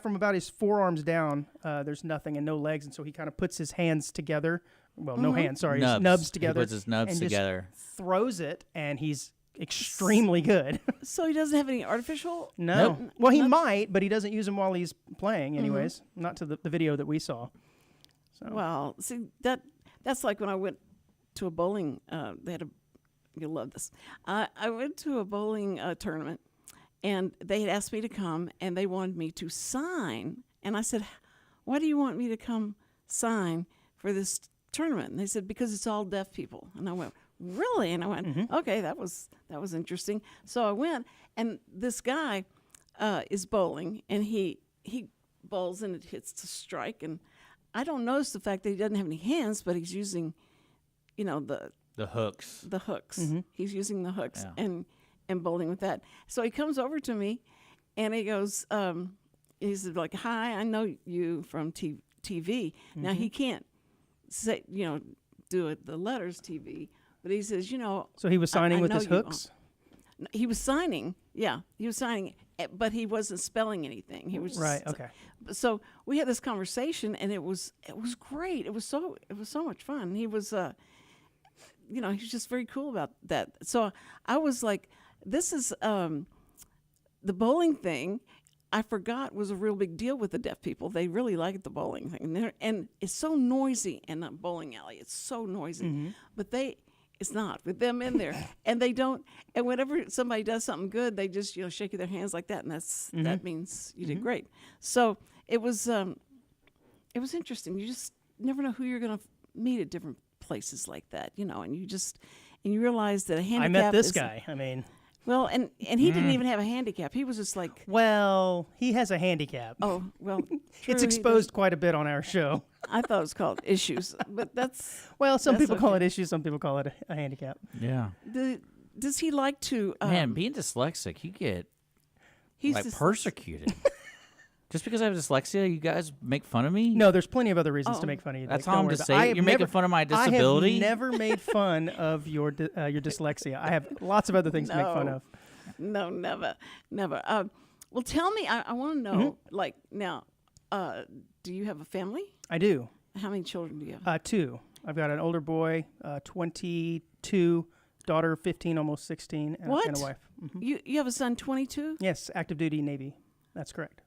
Speaker 5: From about his forearms down. There's nothing and no legs, and so he kind of puts his hands together. Well, no hands. Sorry, his nubs together.
Speaker 4: He puts his nubs
Speaker 5: and just
Speaker 4: together.
Speaker 5: throws it, and he's extremely good.
Speaker 3: So he doesn't have any artificial.
Speaker 5: No.
Speaker 4: Nope.
Speaker 5: Well, he might, but he doesn't use them while he's playing, anyways. Not to the video that we saw. So.
Speaker 3: Well, see that's like when I went to a bowling. They had you'll love this. I went to a bowling tournament, and they had asked me to come, and they wanted me to sign. And I said, "Why do you want me to come sign for this tournament?" And they said, "Because it's all deaf people." And I went, "Really?" And I went, "Okay, that was interesting." So I went, and this guy is bowling, and he bowls and it hits the strike, and I don't notice the fact that he doesn't have any hands, but he's using, the
Speaker 4: hooks.
Speaker 3: hooks. He's using the hooks
Speaker 4: Yeah.
Speaker 3: and bowling with that. So he comes over to me, and he goes, he's like, "Hi, I know you from TV." Now he can't say, do it the letters TV, but he says,
Speaker 5: So he was signing
Speaker 3: I
Speaker 5: with
Speaker 3: know
Speaker 5: his
Speaker 3: you
Speaker 5: hooks?
Speaker 3: he was signing. Yeah, he was signing, but he wasn't spelling anything. He was just,
Speaker 5: Right, okay.
Speaker 3: So we had this conversation, and it was great. It was so much fun. He was, he was just very cool about that. So I was like, this is the bowling thing. I forgot was a real big deal with the deaf people. They really liked the bowling thing, and it's so noisy in a bowling alley. It's so noisy, but it's not with them in there, and they don't. And whenever somebody does something good, they just shake their hands like that, and that means you did great. So it was interesting. You just never know who you're going to meet at different places like that, and you realize that a handicap.
Speaker 5: I met this
Speaker 3: is-
Speaker 5: guy. I mean,
Speaker 3: Well, and he didn't even have a handicap. He was just like,
Speaker 5: well, he has a handicap.
Speaker 3: oh, well, true,
Speaker 5: It's
Speaker 3: he
Speaker 5: exposed quite a bit on our show.
Speaker 3: does. I thought it was called issues, but that's.
Speaker 5: Well, some
Speaker 3: That's
Speaker 5: people call
Speaker 3: okay.
Speaker 5: it issues, some people call it a handicap.
Speaker 4: Yeah.
Speaker 3: Does he like to?
Speaker 4: Man, being dyslexic, you get
Speaker 3: he's
Speaker 4: like
Speaker 3: just,
Speaker 4: persecuted. Just because I have dyslexia, you guys make fun of me?
Speaker 5: No, there's plenty of other reasons to
Speaker 3: Oh.
Speaker 5: make fun of you.
Speaker 4: That's
Speaker 5: Dick.
Speaker 4: all
Speaker 5: Don't
Speaker 4: I'm
Speaker 5: worry
Speaker 4: just
Speaker 5: about it. I
Speaker 4: saying.
Speaker 5: have
Speaker 4: You're making
Speaker 5: never-
Speaker 4: fun of my disability?
Speaker 5: I have never made fun of your dyslexia. I have lots of other things to make fun
Speaker 3: No.
Speaker 5: of.
Speaker 3: No, never. Well, tell me. I want to know. Like now, do you have a family?
Speaker 5: I do.
Speaker 3: How many children do you have?
Speaker 5: 2. I've got an older boy, 22, daughter 15, almost 16, and,
Speaker 3: What?
Speaker 5: and a wife.
Speaker 3: You have a son, 22.
Speaker 5: Yes, active duty Navy. That's correct.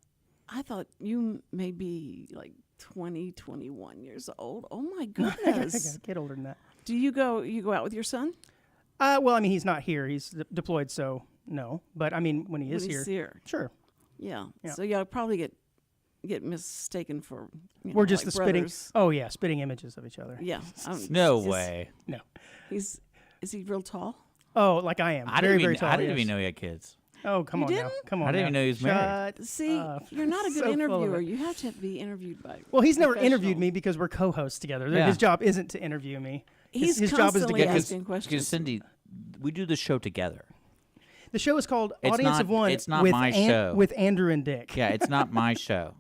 Speaker 3: I thought you may be like 20, 21 years old. Oh my
Speaker 5: I
Speaker 3: goodness!
Speaker 5: gotta get older than that.
Speaker 3: Do you go out with your son?
Speaker 5: Well, I mean, he's not here. He's deployed, so no. But I mean, when he is
Speaker 3: When he's here.
Speaker 5: sure.
Speaker 3: Yeah.
Speaker 5: Yeah.
Speaker 3: So y'all probably get mistaken for.
Speaker 5: We're just
Speaker 3: like
Speaker 5: the spitting.
Speaker 3: brothers.
Speaker 5: Oh yeah, spitting images of each other.
Speaker 3: Yeah.
Speaker 4: No
Speaker 3: it's just-
Speaker 4: way.
Speaker 5: No.
Speaker 3: Is he real tall?
Speaker 5: Oh, like I am.
Speaker 4: I
Speaker 5: Very,
Speaker 4: didn't
Speaker 5: very
Speaker 4: even,
Speaker 5: tall.
Speaker 4: I didn't
Speaker 5: yes.
Speaker 4: even know he had kids.
Speaker 5: Oh, come
Speaker 3: You
Speaker 5: on now.
Speaker 3: didn't?
Speaker 5: Come on.
Speaker 4: I didn't
Speaker 5: now.
Speaker 4: even know he was married.
Speaker 5: Shut
Speaker 3: See,
Speaker 5: up.
Speaker 3: you're not a good
Speaker 5: So full of
Speaker 3: interviewer.
Speaker 5: it.
Speaker 3: You have to be interviewed by.
Speaker 5: Well, he's never
Speaker 3: professional.
Speaker 5: interviewed me because we're co-hosts together.
Speaker 4: Yeah.
Speaker 5: His job isn't to interview me.
Speaker 3: He's
Speaker 5: his job is to
Speaker 3: constantly
Speaker 5: get
Speaker 3: asking
Speaker 4: Because
Speaker 3: questions.
Speaker 4: Cindy, we do the show together.
Speaker 5: The show is called
Speaker 4: It's
Speaker 5: Audience
Speaker 4: not-
Speaker 5: of One.
Speaker 4: it's not
Speaker 5: with
Speaker 4: my show.
Speaker 5: with Andrew and Dick.
Speaker 4: Yeah, it's not my show.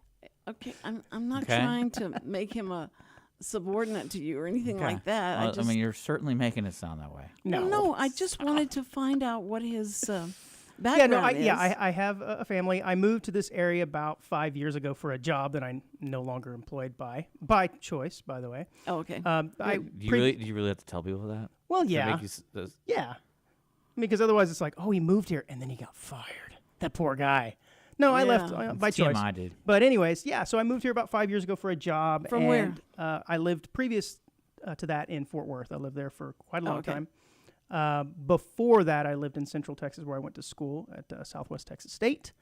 Speaker 3: Okay, I'm not
Speaker 4: Okay.
Speaker 3: trying to make him a subordinate to you or anything
Speaker 4: Okay.
Speaker 3: like that.
Speaker 4: Well,
Speaker 3: I just
Speaker 4: mean, you're certainly making it sound that way.
Speaker 3: no. I just wanted to find out what his
Speaker 5: Yeah,
Speaker 3: background
Speaker 5: no,
Speaker 3: is.
Speaker 5: I have a family. I moved to this area about 5 years ago for a job that I'm no longer employed by choice, by the way.
Speaker 3: Oh, okay.
Speaker 5: I
Speaker 4: Do you really have to tell people that?
Speaker 5: well,
Speaker 4: Does it
Speaker 5: yeah,
Speaker 4: make you
Speaker 5: yeah. Because otherwise, it's like, oh, he moved here and then he got fired. That poor guy. No, I left
Speaker 3: Yeah.
Speaker 5: by choice.
Speaker 4: TMI, dude.
Speaker 5: But anyways, yeah. So I moved here about 5 years ago for a job.
Speaker 3: From where?
Speaker 5: I lived previous to that in Fort Worth. I lived there for quite a long
Speaker 3: okay.
Speaker 5: time. Before that, I lived in Central Texas, where I went to school at Southwest Texas State.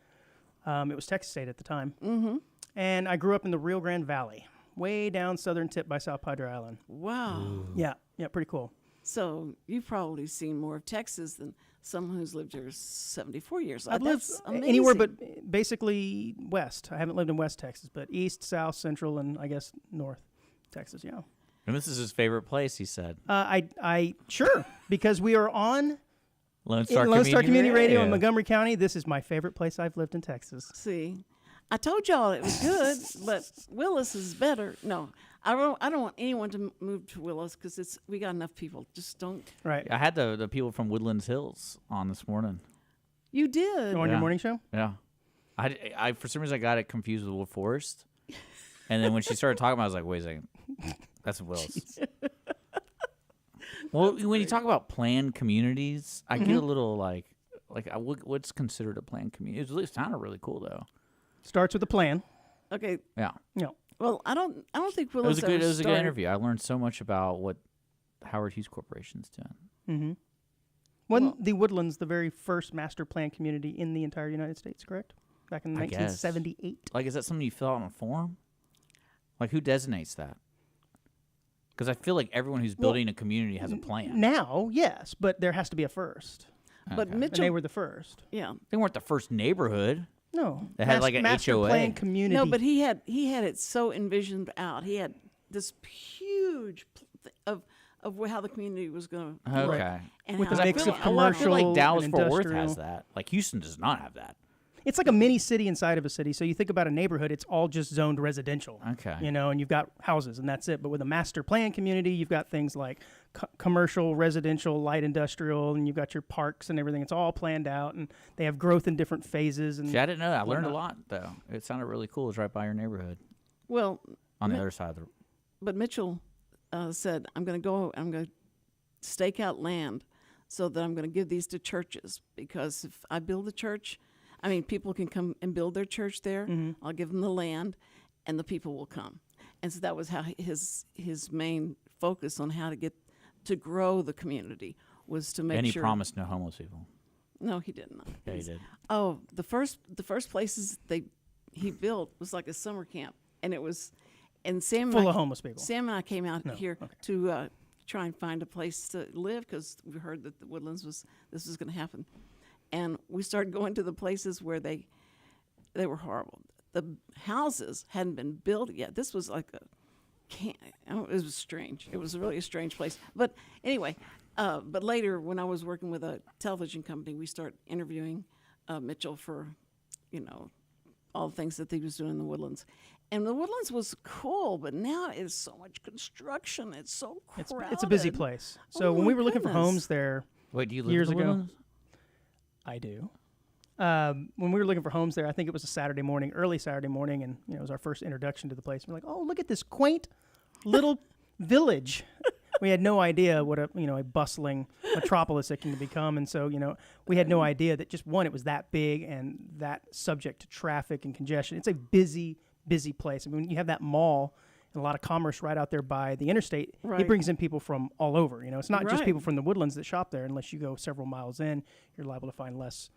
Speaker 5: It was Texas State at the time.
Speaker 3: Mm-hmm.
Speaker 5: And I grew up in the Rio Grande Valley, way down southern tip by South Padre Island.
Speaker 3: Wow.
Speaker 5: Yeah, pretty cool.
Speaker 3: So you've probably seen more of Texas than someone who's lived here 74 years.
Speaker 5: I've lived
Speaker 3: That's amazing.
Speaker 5: anywhere but basically west. I haven't lived in West Texas, but east, south, central, and I guess north Texas. Yeah.
Speaker 4: And this is his favorite place, he said.
Speaker 5: I sure, because we are on
Speaker 4: Lone Star,
Speaker 5: Lone Star Community Radio in
Speaker 4: Yeah.
Speaker 5: Montgomery County. This is my favorite place I've lived in Texas.
Speaker 3: See, I told y'all it was good, but Willis is better. No, I don't want anyone to move to Willis because we got enough people. Just don't.
Speaker 5: Right.
Speaker 4: I had the people from Woodlands Hills on this morning.
Speaker 3: You did.
Speaker 5: On
Speaker 4: Yeah.
Speaker 5: your morning show?
Speaker 4: Yeah. I for some reason I got it confused with Wood Forest. And then when she started talking about it, I was like, wait a second. That's Willis. Well, when you talk about planned communities, I get a little like what's considered a planned community? It sounded really cool though.
Speaker 5: Starts with a plan.
Speaker 3: Okay.
Speaker 4: Yeah.
Speaker 5: You know,
Speaker 3: Well, I don't think
Speaker 4: It
Speaker 3: Willis
Speaker 4: was a good
Speaker 3: ever started.
Speaker 4: interview. I learned so much about what Howard Hughes Corporation's doing.
Speaker 5: wasn't the Woodlands the very first master plan community in the entire United States, correct? Back in
Speaker 4: I guess.
Speaker 5: 1978.
Speaker 4: Like, is that something you fill out on a form? Like, who designates that? Because I feel like everyone who's building a community has a plan.
Speaker 5: Now, yes, but there has to be a first.
Speaker 3: But
Speaker 4: Okay.
Speaker 5: And
Speaker 3: Mitchell,
Speaker 5: they were the first.
Speaker 3: yeah,
Speaker 4: They weren't the first neighborhood.
Speaker 5: No.
Speaker 4: They had like an
Speaker 5: master
Speaker 4: HOA.
Speaker 5: plan community.
Speaker 3: no, but he had it so envisioned out. He had this huge of how the community was going to
Speaker 4: Okay.
Speaker 3: work. And
Speaker 5: With
Speaker 3: how
Speaker 5: a
Speaker 3: I
Speaker 5: mix
Speaker 3: feel-
Speaker 5: of
Speaker 3: I want-
Speaker 4: I feel like
Speaker 5: commercial
Speaker 4: Dallas
Speaker 5: and
Speaker 4: Fort Worth has
Speaker 5: industrial.
Speaker 4: that. Like Houston does not have that.
Speaker 5: It's like a mini city inside of a city. So you think about a neighborhood, it's all just zoned residential.
Speaker 4: Okay.
Speaker 5: You know, and you've got houses and that's it. But with a master plan community, you've got things like commercial, residential, light industrial, and you've got your parks and everything. It's all planned out, and they have growth in different phases. And
Speaker 4: See, I didn't know that. I learned a
Speaker 5: whatnot.
Speaker 4: lot though. It sounded really cool. It's right by your neighborhood
Speaker 3: Well,
Speaker 4: on the other side of the.
Speaker 3: but Mitchell said, I'm going to stake out land so that I'm going to give these to churches, because if I build a church, I mean, people can come and build their church there. I'll give them the land, and the people will come. And so that was how his main focus on how to get to grow the community was to make
Speaker 4: And he
Speaker 3: sure.
Speaker 4: promised no homeless people.
Speaker 3: No, he didn't.
Speaker 4: Yeah, he did.
Speaker 3: Oh, the first places he built was like a summer camp, and it was, and Sam and
Speaker 5: full
Speaker 3: I-
Speaker 5: of homeless people.
Speaker 3: Sam and I came out
Speaker 5: No,
Speaker 3: here
Speaker 5: okay.
Speaker 3: to try and find a place to live because we heard that the Woodlands this was going to happen, and we started going to the places where they were horrible. The houses hadn't been built yet. This was like it was strange. It was really a strange place. But anyway, but later when I was working with a television company, we started interviewing Mitchell for, all the things that he was doing in the Woodlands. And the Woodlands was cool, but now it's so much construction. It's so crowded.
Speaker 5: It's a busy place. So
Speaker 3: Oh
Speaker 5: when
Speaker 3: my
Speaker 5: we were looking for
Speaker 3: goodness.
Speaker 5: homes there,
Speaker 4: Wait, do you live
Speaker 5: Years
Speaker 4: in the
Speaker 5: ago.
Speaker 4: Woodlands?
Speaker 5: I do. When we were looking for homes there, I think it was a Saturday morning, early Saturday morning, and it was our first introduction to the place. We're like, oh, look at this quaint little village. We had no idea what a bustling metropolis it can become, and so we had no idea that just one, it was that big and that subject to traffic and congestion. It's a busy place. I mean, you have that mall and a lot of commerce right out there by the interstate.
Speaker 3: Right.
Speaker 5: It brings in people from all over. It's not just
Speaker 3: Right.
Speaker 5: people from the Woodlands that shop there. Unless you go several miles in, you're liable to find less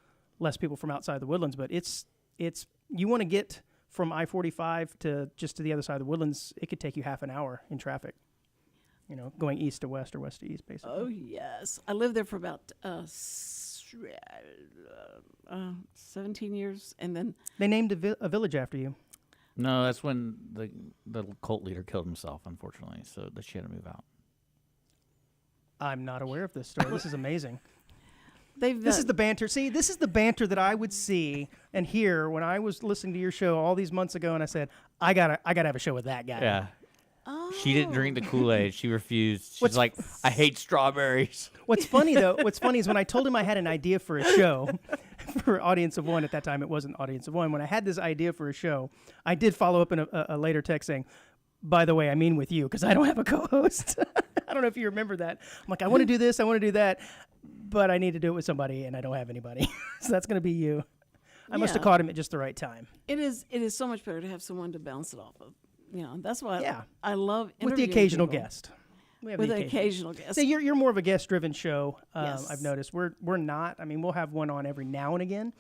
Speaker 5: people from outside the Woodlands. But it's you want to get from I-45 to the other side of the Woodlands, it could take you half an hour in traffic. Going east to west or west to east, basically.
Speaker 3: Oh, yes. I lived there for about 17 years, and then
Speaker 5: They named a village after you.
Speaker 4: No, that's when the cult leader killed himself, unfortunately, so that she had to move out.
Speaker 5: I'm not aware of this story. This is amazing.
Speaker 3: they've
Speaker 5: This is the banter. See, this is the banter that I would see and hear when I was listening to your show all these months ago, and I said, I gotta have a show with that guy.
Speaker 4: Yeah. She didn't drink the Kool-Aid. She refused. She's
Speaker 5: What's-
Speaker 4: like, I hate strawberries.
Speaker 5: What's funny is when I told him I had an idea for a show for Audience of One at that time, it wasn't Audience of One. When I had this idea for a show, I did follow up in a later text saying, by the way, I mean with you, because I don't have a co-host. I don't know if you remember that. I'm like, I want to do this, I want to do that, but I need to do it with somebody, and I don't have anybody. So that's going to be you. I must have
Speaker 3: Yeah.
Speaker 5: caught him at just the right time.
Speaker 3: It is so much better to have someone to bounce it off of. That's why
Speaker 5: Yeah.
Speaker 3: I love
Speaker 5: With the
Speaker 3: interviewing
Speaker 5: occasional
Speaker 3: people.
Speaker 5: guest. We have
Speaker 3: With
Speaker 5: the
Speaker 3: an occasional guest.
Speaker 5: So you're more of a guest-driven show.
Speaker 3: Yes.
Speaker 5: I've noticed we're not. I mean, we'll have one on every now and again,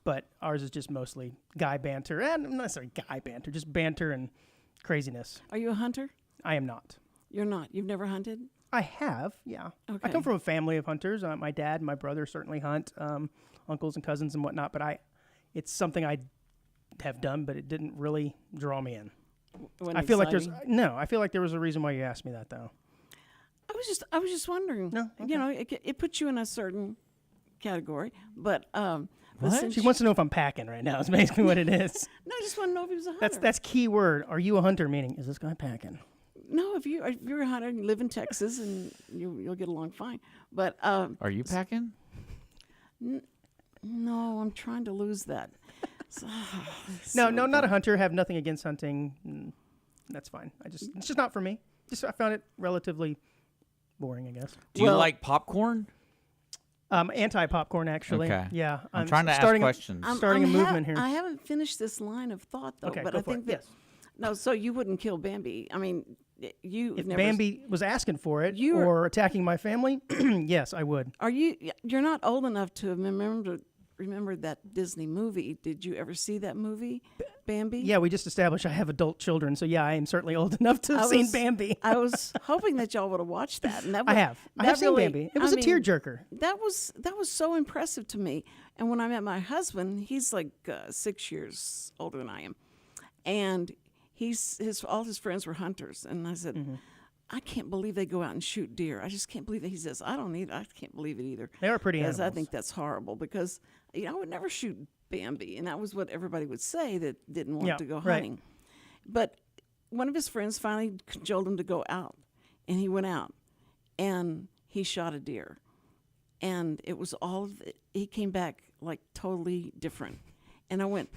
Speaker 5: but ours is just mostly guy banter, and not necessarily guy banter, just banter and craziness.
Speaker 3: Are you a hunter?
Speaker 5: I am not.
Speaker 3: You're not. You've never hunted?
Speaker 5: I have, yeah. I
Speaker 3: Okay.
Speaker 5: come from a family of hunters. My dad and my brother certainly hunt, uncles and cousins and whatnot. But it's something I have done, but it didn't really draw me in.
Speaker 3: Wasn't
Speaker 5: I feel like
Speaker 3: exciting?
Speaker 5: I feel like there was a reason why you asked me that, though.
Speaker 3: I was just wondering.
Speaker 5: No? Okay.
Speaker 3: It puts you in a certain category, but but
Speaker 4: What?
Speaker 3: since
Speaker 5: She wants to know if I'm packing right now. Is basically what it is.
Speaker 3: no, I just want to know if he was a hunter.
Speaker 5: That's key word. Are you a hunter? Meaning, is this guy packing?
Speaker 3: No, if you're a hunter and you live in Texas and you'll get along fine. But
Speaker 4: Are you packing?
Speaker 3: no, I'm trying to lose that. So,
Speaker 5: No, not a hunter. Have nothing against hunting. That's fine. It's just not for me. I found it relatively boring, I guess.
Speaker 4: Do you
Speaker 3: Well-
Speaker 4: like popcorn?
Speaker 5: Anti-popcorn, actually.
Speaker 4: Okay.
Speaker 5: Yeah.
Speaker 4: I'm trying to ask
Speaker 5: starting
Speaker 4: questions.
Speaker 5: starting a movement here.
Speaker 3: I haven't finished this line of thought though,
Speaker 5: Okay,
Speaker 3: but
Speaker 5: go
Speaker 3: I
Speaker 5: for it.
Speaker 3: think that
Speaker 5: Yes.
Speaker 3: no. So you wouldn't kill Bambi? I mean, you
Speaker 5: If
Speaker 3: never.
Speaker 5: Bambi was asking for it
Speaker 3: You are-
Speaker 5: or attacking my family, yes, I would.
Speaker 3: Are you? You're not old enough to remember that Disney movie. Did you ever see that movie, Bambi?
Speaker 5: Yeah, we just established I have adult children, so yeah, I am certainly old enough to have seen Bambi.
Speaker 3: I was hoping that y'all would have watched that, and that
Speaker 5: I
Speaker 3: was,
Speaker 5: have. I
Speaker 3: that
Speaker 5: have seen
Speaker 3: really-
Speaker 5: Bambi. It was a tearjerker.
Speaker 3: That was so impressive to me. And when I met my husband, he's like 6 years older than I am, and all his friends were hunters, and I said,
Speaker 5: Mm-hmm.
Speaker 3: I can't believe they go out and shoot deer. I just can't believe it. He says, I can't believe it either.
Speaker 5: They are pretty
Speaker 3: Because I
Speaker 5: animals.
Speaker 3: think that's horrible because I would never shoot Bambi, and that was what everybody would say that didn't want
Speaker 5: Yeah,
Speaker 3: to go
Speaker 5: right.
Speaker 3: hunting. But one of his friends finally cajoled him to go out, and he went out, and he shot a deer, and it was he came back like totally different, and I went,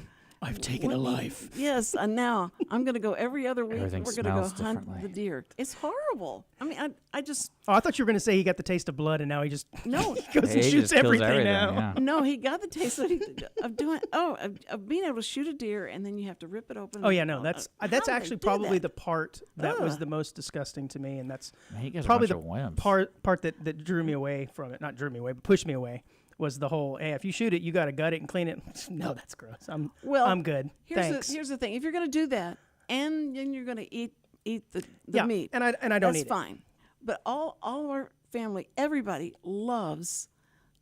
Speaker 5: I've taken a life.
Speaker 3: yes, and now I'm going to go every other week.
Speaker 4: Everything
Speaker 3: We're going to go
Speaker 4: smells
Speaker 3: hunt
Speaker 4: differently.
Speaker 3: the deer. It's horrible. I mean, I just
Speaker 5: Oh, I thought you were going to say he got the taste of blood, and now he just
Speaker 3: no.
Speaker 5: goes and
Speaker 4: He
Speaker 5: shoots
Speaker 4: just kills
Speaker 5: everything now.
Speaker 4: yeah.
Speaker 3: No, he got the taste of doing of being able to shoot a deer and then you have to rip it open.
Speaker 5: Oh yeah, no, that's
Speaker 3: How do they
Speaker 5: actually
Speaker 3: do
Speaker 5: probably
Speaker 3: that?
Speaker 5: the part that was
Speaker 3: Ugh.
Speaker 5: the most disgusting to me, and that's
Speaker 4: Man, you guys are
Speaker 5: probably
Speaker 4: a
Speaker 5: the
Speaker 4: bunch of wimps.
Speaker 5: part that drew me away from it. Not drew me away, but pushed me away. Was the whole, hey, if you shoot it, you got to gut it and clean it. No, that's gross. I'm good. Thanks.
Speaker 3: Here's the thing: if you're going to do that, and then you're going to eat the
Speaker 5: yeah,
Speaker 3: meat,
Speaker 5: and I don't
Speaker 3: that's
Speaker 5: eat it.
Speaker 3: fine. But all our family, everybody loves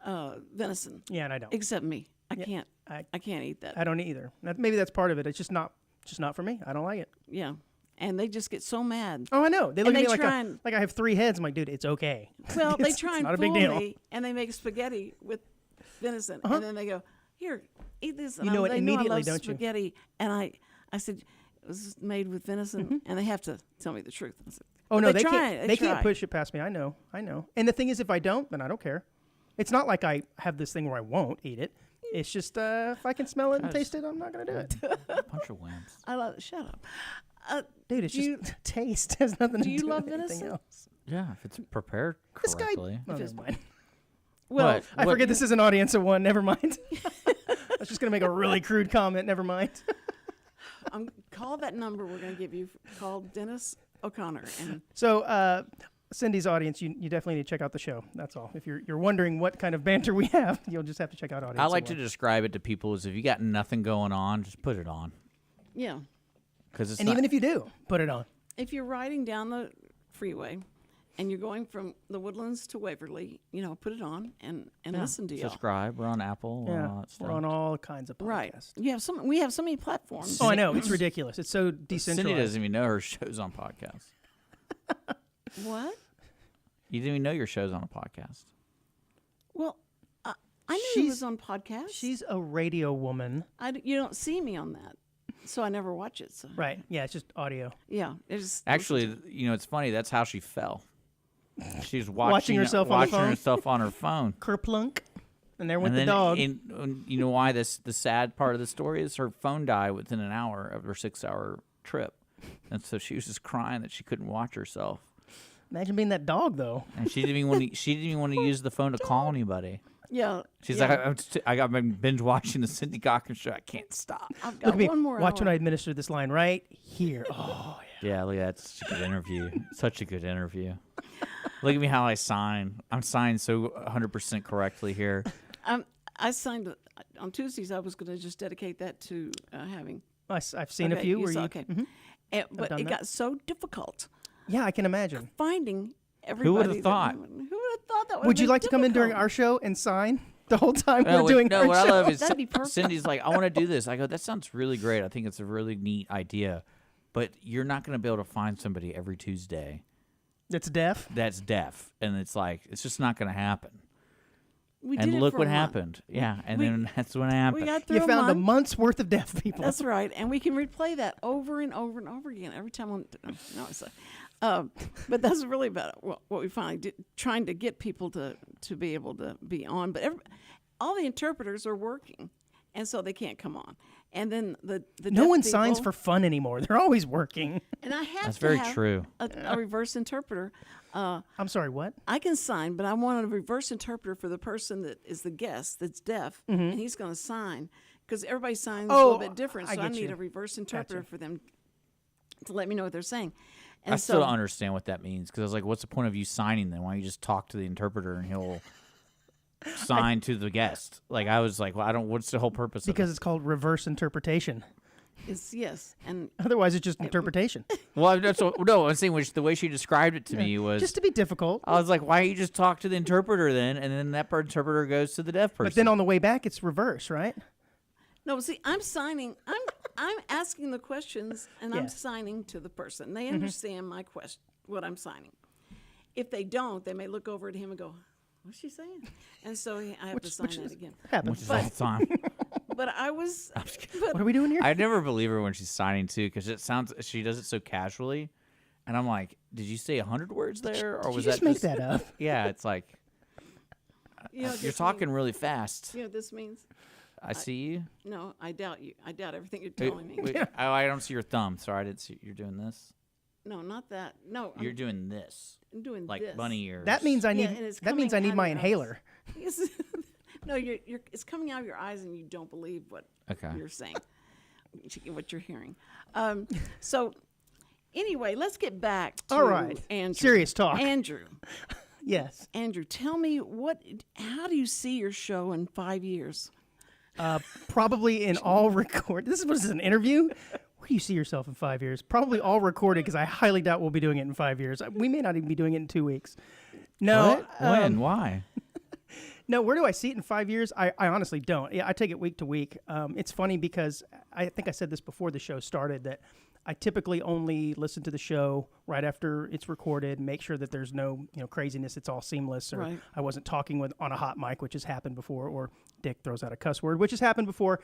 Speaker 3: venison,
Speaker 5: Yeah, and I don't.
Speaker 3: except me. I
Speaker 5: Yeah,
Speaker 3: can't.
Speaker 5: I-
Speaker 3: I can't eat that.
Speaker 5: I don't either. Maybe that's part of it. It's just not for me. I don't like it.
Speaker 3: Yeah, and they just get so mad.
Speaker 5: Oh, I know. They look
Speaker 3: And
Speaker 5: at me
Speaker 3: they
Speaker 5: like
Speaker 3: try and-
Speaker 5: I have 3 heads. I'm like, dude, it's okay.
Speaker 3: Well, they
Speaker 5: It's
Speaker 3: try and
Speaker 5: not a
Speaker 3: fool
Speaker 5: big deal.
Speaker 3: me, and they make spaghetti with venison,
Speaker 5: Uh-huh.
Speaker 3: and then they go, "Here, eat this." And
Speaker 5: You know it
Speaker 3: they
Speaker 5: immediately,
Speaker 3: I love
Speaker 5: don't you?
Speaker 3: spaghetti, and I said, "It was made with venison," and they have to tell me the truth. I said,
Speaker 5: Oh
Speaker 3: but
Speaker 5: no, they
Speaker 3: try
Speaker 5: can't.
Speaker 3: it,
Speaker 5: They can't
Speaker 3: try.
Speaker 5: push it past me. I know. And the thing is, if I don't, then I don't care. It's not like I have this thing where I won't eat it. It's just if I can smell it and taste it, I'm not gonna do it.
Speaker 4: Bunch of wimps.
Speaker 3: I love. Shut up.
Speaker 5: Dude, it's
Speaker 3: Do
Speaker 5: just taste. It has nothing to
Speaker 3: do you
Speaker 5: do
Speaker 3: love
Speaker 5: with anything
Speaker 3: venison?
Speaker 5: else.
Speaker 4: Yeah, if it's prepared
Speaker 5: This guy.
Speaker 4: correctly.
Speaker 5: Oh, never mind.
Speaker 3: Well,
Speaker 5: I forget this is an audience of one. Never mind. I was just gonna make a really crude comment. Never mind.
Speaker 3: call that number we're going to give you. Call Dennis O'Connor. And
Speaker 5: So, Cindy's audience, you definitely need to check out the show. That's all. If you're wondering what kind of banter we have, you'll just have to check out audience.
Speaker 4: I like to describe it to people as if you got nothing going on, just put it on.
Speaker 3: yeah,
Speaker 4: Because it's
Speaker 5: And even if you do, put it on.
Speaker 3: if you're riding down the freeway and you're going from the Woodlands to Waverly, put it on and listen to you.
Speaker 4: subscribe. We're on Apple. and all that stuff.
Speaker 5: We're on all kinds of podcasts.
Speaker 3: Right. We have so many platforms.
Speaker 5: Oh, I know. It's ridiculous. It's so
Speaker 4: Cindy
Speaker 5: decentralized.
Speaker 4: doesn't even know her show's on podcast.
Speaker 3: What?
Speaker 4: You didn't even know your show's on a podcast.
Speaker 3: Well, I knew it
Speaker 5: She's-
Speaker 3: was on podcast.
Speaker 5: She's a radio woman.
Speaker 3: You don't see me on that, so I never watch it. So
Speaker 5: Right. Yeah, it's just audio.
Speaker 3: yeah, it's
Speaker 4: Actually, it's funny. That's how she fell. She was watching
Speaker 5: herself on the phone?
Speaker 4: herself on her phone.
Speaker 5: Kerplunk. And there went
Speaker 4: And
Speaker 5: the
Speaker 4: then,
Speaker 5: dog.
Speaker 4: and you know why the sad part of the story is her phone died within an hour of her 6-hour trip, and so she was just crying that she couldn't watch herself,
Speaker 5: Imagine being that dog, though.
Speaker 4: and she didn't even want to use the phone to call anybody.
Speaker 3: yeah.
Speaker 4: She's
Speaker 3: yeah.
Speaker 4: like, I got been binge watching the Cindy Cochran show. I can't stop.
Speaker 3: I've
Speaker 5: Look
Speaker 3: got
Speaker 5: at me.
Speaker 3: one more
Speaker 5: Watch when
Speaker 3: hour.
Speaker 5: I administer this line right here. Oh, yeah.
Speaker 4: Yeah, look, that's such a good interview. Such a good interview. Look at me how I sign. I'm signed so 100% correctly here.
Speaker 3: I signed on Tuesdays. I was going to just dedicate that to having.
Speaker 5: I've seen a
Speaker 3: Okay,
Speaker 5: few
Speaker 3: you
Speaker 5: where
Speaker 3: saw-
Speaker 5: you.
Speaker 3: okay.
Speaker 5: Mhm.
Speaker 3: But
Speaker 5: done
Speaker 3: it
Speaker 5: that.
Speaker 3: got so difficult
Speaker 5: Yeah, I can imagine.
Speaker 3: finding everybody.
Speaker 4: would've thought?
Speaker 3: Who would have thought that?
Speaker 5: Would you like to come in during our show and sign the whole time we're doing our
Speaker 4: what I
Speaker 5: show?
Speaker 4: love is
Speaker 3: That'd be perfect.
Speaker 4: Cindy's like, I want to do this. I go, that sounds really great. I think it's a really neat idea, but you're not going to be able to find somebody every Tuesday
Speaker 5: That's deaf.
Speaker 4: that's deaf, and it's like it's just not going to happen.
Speaker 3: We
Speaker 4: And
Speaker 3: did it
Speaker 4: look
Speaker 3: for
Speaker 4: what
Speaker 3: a month.
Speaker 4: happened. Yeah, and
Speaker 3: We-
Speaker 4: then that's what
Speaker 3: We
Speaker 4: happened.
Speaker 3: got through
Speaker 5: You found a
Speaker 3: month.
Speaker 5: month's worth of deaf people.
Speaker 3: That's right, and we can replay that over and over and over again every time. No, it's but that's really about what we finally did, trying to get people to be able to be on. But all the interpreters are working, and so they can't come on. And then the
Speaker 5: No
Speaker 3: deaf
Speaker 5: one signs
Speaker 3: people-
Speaker 5: for fun anymore. They're always working.
Speaker 3: And I have
Speaker 4: That's
Speaker 3: to
Speaker 4: very
Speaker 3: have
Speaker 4: true.
Speaker 3: A reverse interpreter.
Speaker 5: I'm sorry, what?
Speaker 3: I can sign, but I want a reverse interpreter for the person that is the guest that's deaf, and he's going to sign because everybody signs a little bit different.
Speaker 5: I
Speaker 3: So I
Speaker 5: get
Speaker 3: need
Speaker 5: you.
Speaker 3: a reverse interpreter for them to let me know what they're saying. And
Speaker 4: I still
Speaker 3: so,
Speaker 4: don't understand what that means because I was like, what's the point of you signing then? Why don't you just talk to the interpreter and he'll sign to the guest? Like I was like, well, I don't. What's the whole purpose?
Speaker 5: Because
Speaker 4: of
Speaker 5: it's called reverse interpretation.
Speaker 3: yes, and
Speaker 5: Otherwise, it's just interpretation.
Speaker 4: it? Well, that's no. I'm saying the way she described it to me was
Speaker 5: Just to be difficult.
Speaker 4: I was like, why don't you just talk to the interpreter then? And then that interpreter goes to the deaf person.
Speaker 5: But then on the way back, it's reverse, right?
Speaker 3: no, see, I'm signing. I'm asking the questions, and I'm
Speaker 5: Yeah.
Speaker 3: signing to the person. They understand my question, what I'm signing. If they don't, they may look over at him and go, "What's she saying?" And so I have to sign that again.
Speaker 5: Happens.
Speaker 4: which is all the time.
Speaker 3: But I was.
Speaker 5: What are we doing here?
Speaker 4: I never believe her when she's signing too because she does it so casually, and I'm like, did you say 100 words there, or
Speaker 5: Did you
Speaker 4: was
Speaker 5: just
Speaker 4: that
Speaker 5: make that up?
Speaker 4: Yeah, it's like
Speaker 3: You know what
Speaker 4: you're
Speaker 3: this
Speaker 4: talking
Speaker 3: means?
Speaker 4: really fast.
Speaker 3: You know what this means?
Speaker 4: I see you.
Speaker 3: No, I doubt you. I doubt everything you're
Speaker 4: Wait,
Speaker 3: telling me.
Speaker 4: wait, oh, I don't see your thumb. Sorry, I didn't see you're doing this.
Speaker 3: No, not that. No,
Speaker 4: You're doing this,
Speaker 3: I'm doing
Speaker 4: like
Speaker 3: this.
Speaker 4: bunny ears.
Speaker 5: That means I
Speaker 3: Yeah,
Speaker 5: need.
Speaker 3: and it's
Speaker 5: that means I
Speaker 3: coming
Speaker 5: need
Speaker 3: out
Speaker 5: my
Speaker 3: of your eyes.
Speaker 5: inhaler.
Speaker 3: Yes. No, you're. It's coming out of your eyes, and you don't believe what
Speaker 4: Okay.
Speaker 3: you're saying, what you're hearing. So, anyway, let's get back to
Speaker 5: All right.
Speaker 3: Andrew.
Speaker 5: Serious talk.
Speaker 3: Andrew,
Speaker 5: Yes.
Speaker 3: tell me how do you see your show in 5 years?
Speaker 5: Probably in all record. This is an interview. Where do you see yourself in 5 years? Probably all recorded because I highly doubt we'll be doing it in 5 years. We may not even be doing it in 2 weeks. No.
Speaker 4: What? When? Why?
Speaker 5: No, where do I see it in 5 years? I honestly don't. Yeah, I take it week to week. It's funny because I think I said this before the show started that I typically only listen to the show right after it's recorded, make sure that there's no craziness, it's all seamless, or
Speaker 3: Right.
Speaker 5: I wasn't talking on a hot mic, which has happened before, or Dick throws out a cuss word, which has happened before.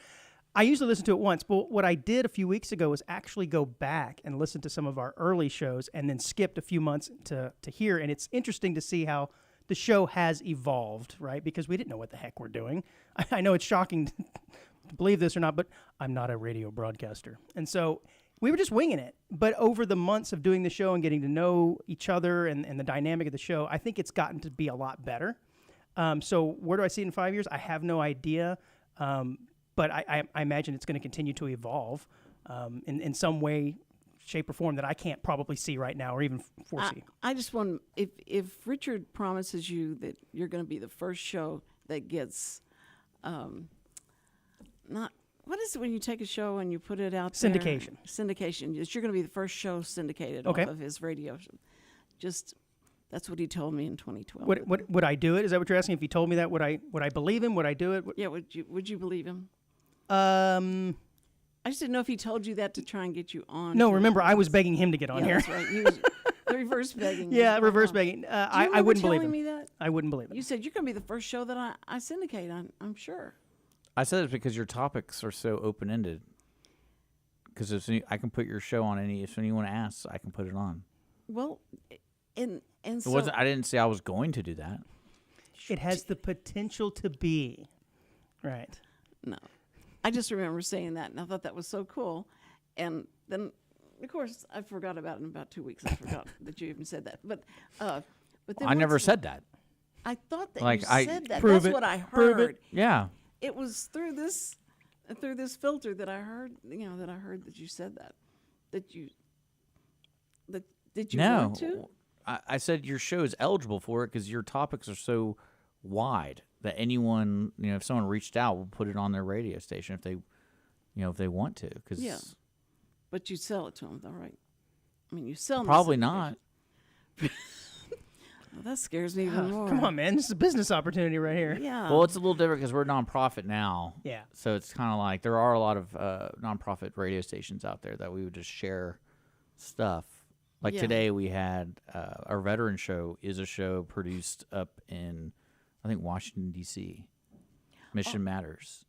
Speaker 5: I usually listen to it once, but what I did a few weeks ago was actually go back and listen to some of our early shows and then skipped a few months to hear, and it's interesting to see how the show has evolved, right? Because we didn't know what the heck we're doing. I know it's shocking to believe this or not, but I'm not a radio broadcaster. And so we were just winging it. But over the months of doing the show and getting to know each other and the dynamic of the show, I think it's gotten to be a lot better. So where do I see it in 5 years? I have no idea. But I imagine it's going to continue to evolve in some way, shape, or form that I can't probably see right now or even foresee.
Speaker 3: I just want, if Richard promises you that you're going to be the first show that gets, not, what is it when you take a show and you put it out there?
Speaker 5: Syndication.
Speaker 3: Syndication. You're going to be the first show syndicated off of his radio. Just, that's what he told me in 2012.
Speaker 5: Would I do it? Is that what you're asking? If he told me that, would I believe him? Would I do it?
Speaker 3: Yeah, would you believe him?
Speaker 5: I
Speaker 3: just didn't know if he told you that to try and get you on.
Speaker 5: No, remember, I was begging him to get on here.
Speaker 3: That's right. He was reverse begging.
Speaker 5: Yeah, reverse begging. I wouldn't believe him.
Speaker 3: Me that?
Speaker 5: I wouldn't believe it.
Speaker 3: You said you're going to be the first show that I syndicate. I'm sure.
Speaker 4: I said it's because your topics are so open-ended. Because I can put your show on if anyone asks, I can put it on.
Speaker 3: Well, and so
Speaker 4: I didn't say I was going to do that.
Speaker 5: It has the potential to be. Right.
Speaker 3: No. I just remember saying that, and I thought that was so cool. And then, of course, I forgot about it in about 2 weeks. I forgot that you even said that. But then
Speaker 4: I never said that.
Speaker 3: I thought that
Speaker 4: Like,
Speaker 3: you
Speaker 4: I-
Speaker 3: said that.
Speaker 5: Prove
Speaker 3: That's
Speaker 5: it.
Speaker 3: what I
Speaker 5: Prove
Speaker 3: heard.
Speaker 5: it.
Speaker 4: Yeah.
Speaker 3: It was through this filter that I heard. That I heard that you said that. Did you
Speaker 4: No.
Speaker 3: want to?
Speaker 4: I said your show is eligible for it because your topics are so wide that anyone, if someone reached out, will put it on their radio station if they want to. Cause
Speaker 3: Yeah. But you sell it to them, though, right? I mean, you sell them.
Speaker 4: probably not.
Speaker 3: Well, that scares me even more.
Speaker 5: Come on, man. This is a business opportunity right here.
Speaker 3: Yeah.
Speaker 4: Well, it's a little different because we're a nonprofit now.
Speaker 5: Yeah.
Speaker 4: So it's kind of like there are a lot of nonprofit radio stations out there that we would just share stuff. Like
Speaker 3: Yeah.
Speaker 4: today we had our veteran show is a show produced up in, I think, Washington, D.C. Mission Matters.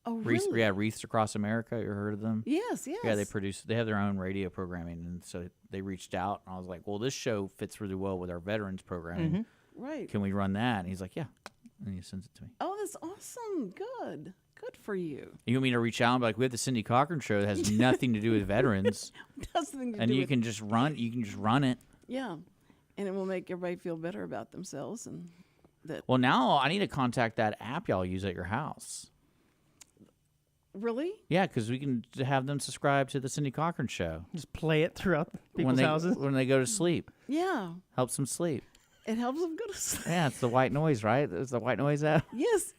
Speaker 3: oh, really?
Speaker 4: Wreaths Across America. You heard of them?
Speaker 3: Yes, yes.
Speaker 4: Yeah, they have their own radio programming, and so they reached out, and I was like, well, this show fits really well with our veterans programming.
Speaker 3: Right.
Speaker 4: Can we run that? And he's like, yeah. And he sends it to me.
Speaker 3: Oh, that's awesome. Good. Good for you.
Speaker 4: You want me to reach out and be like, we have the Cindy Cochran show that has nothing to do with veterans,
Speaker 3: Nothing to
Speaker 4: and
Speaker 3: do
Speaker 4: you
Speaker 3: with,
Speaker 4: can just run it.
Speaker 3: yeah, and it will make everybody feel better about themselves and that.
Speaker 4: Well, now I need to contact that app y'all use at your house.
Speaker 3: Really?
Speaker 4: Yeah, because we can have them subscribe to the Cindy Cochran show
Speaker 5: Just play it throughout people's houses.
Speaker 4: when they go to sleep.
Speaker 3: Yeah.
Speaker 4: Helps them sleep.
Speaker 3: It helps them go to sleep.
Speaker 4: Yeah, it's the white noise, right? It's the white noise app.
Speaker 3: Yes.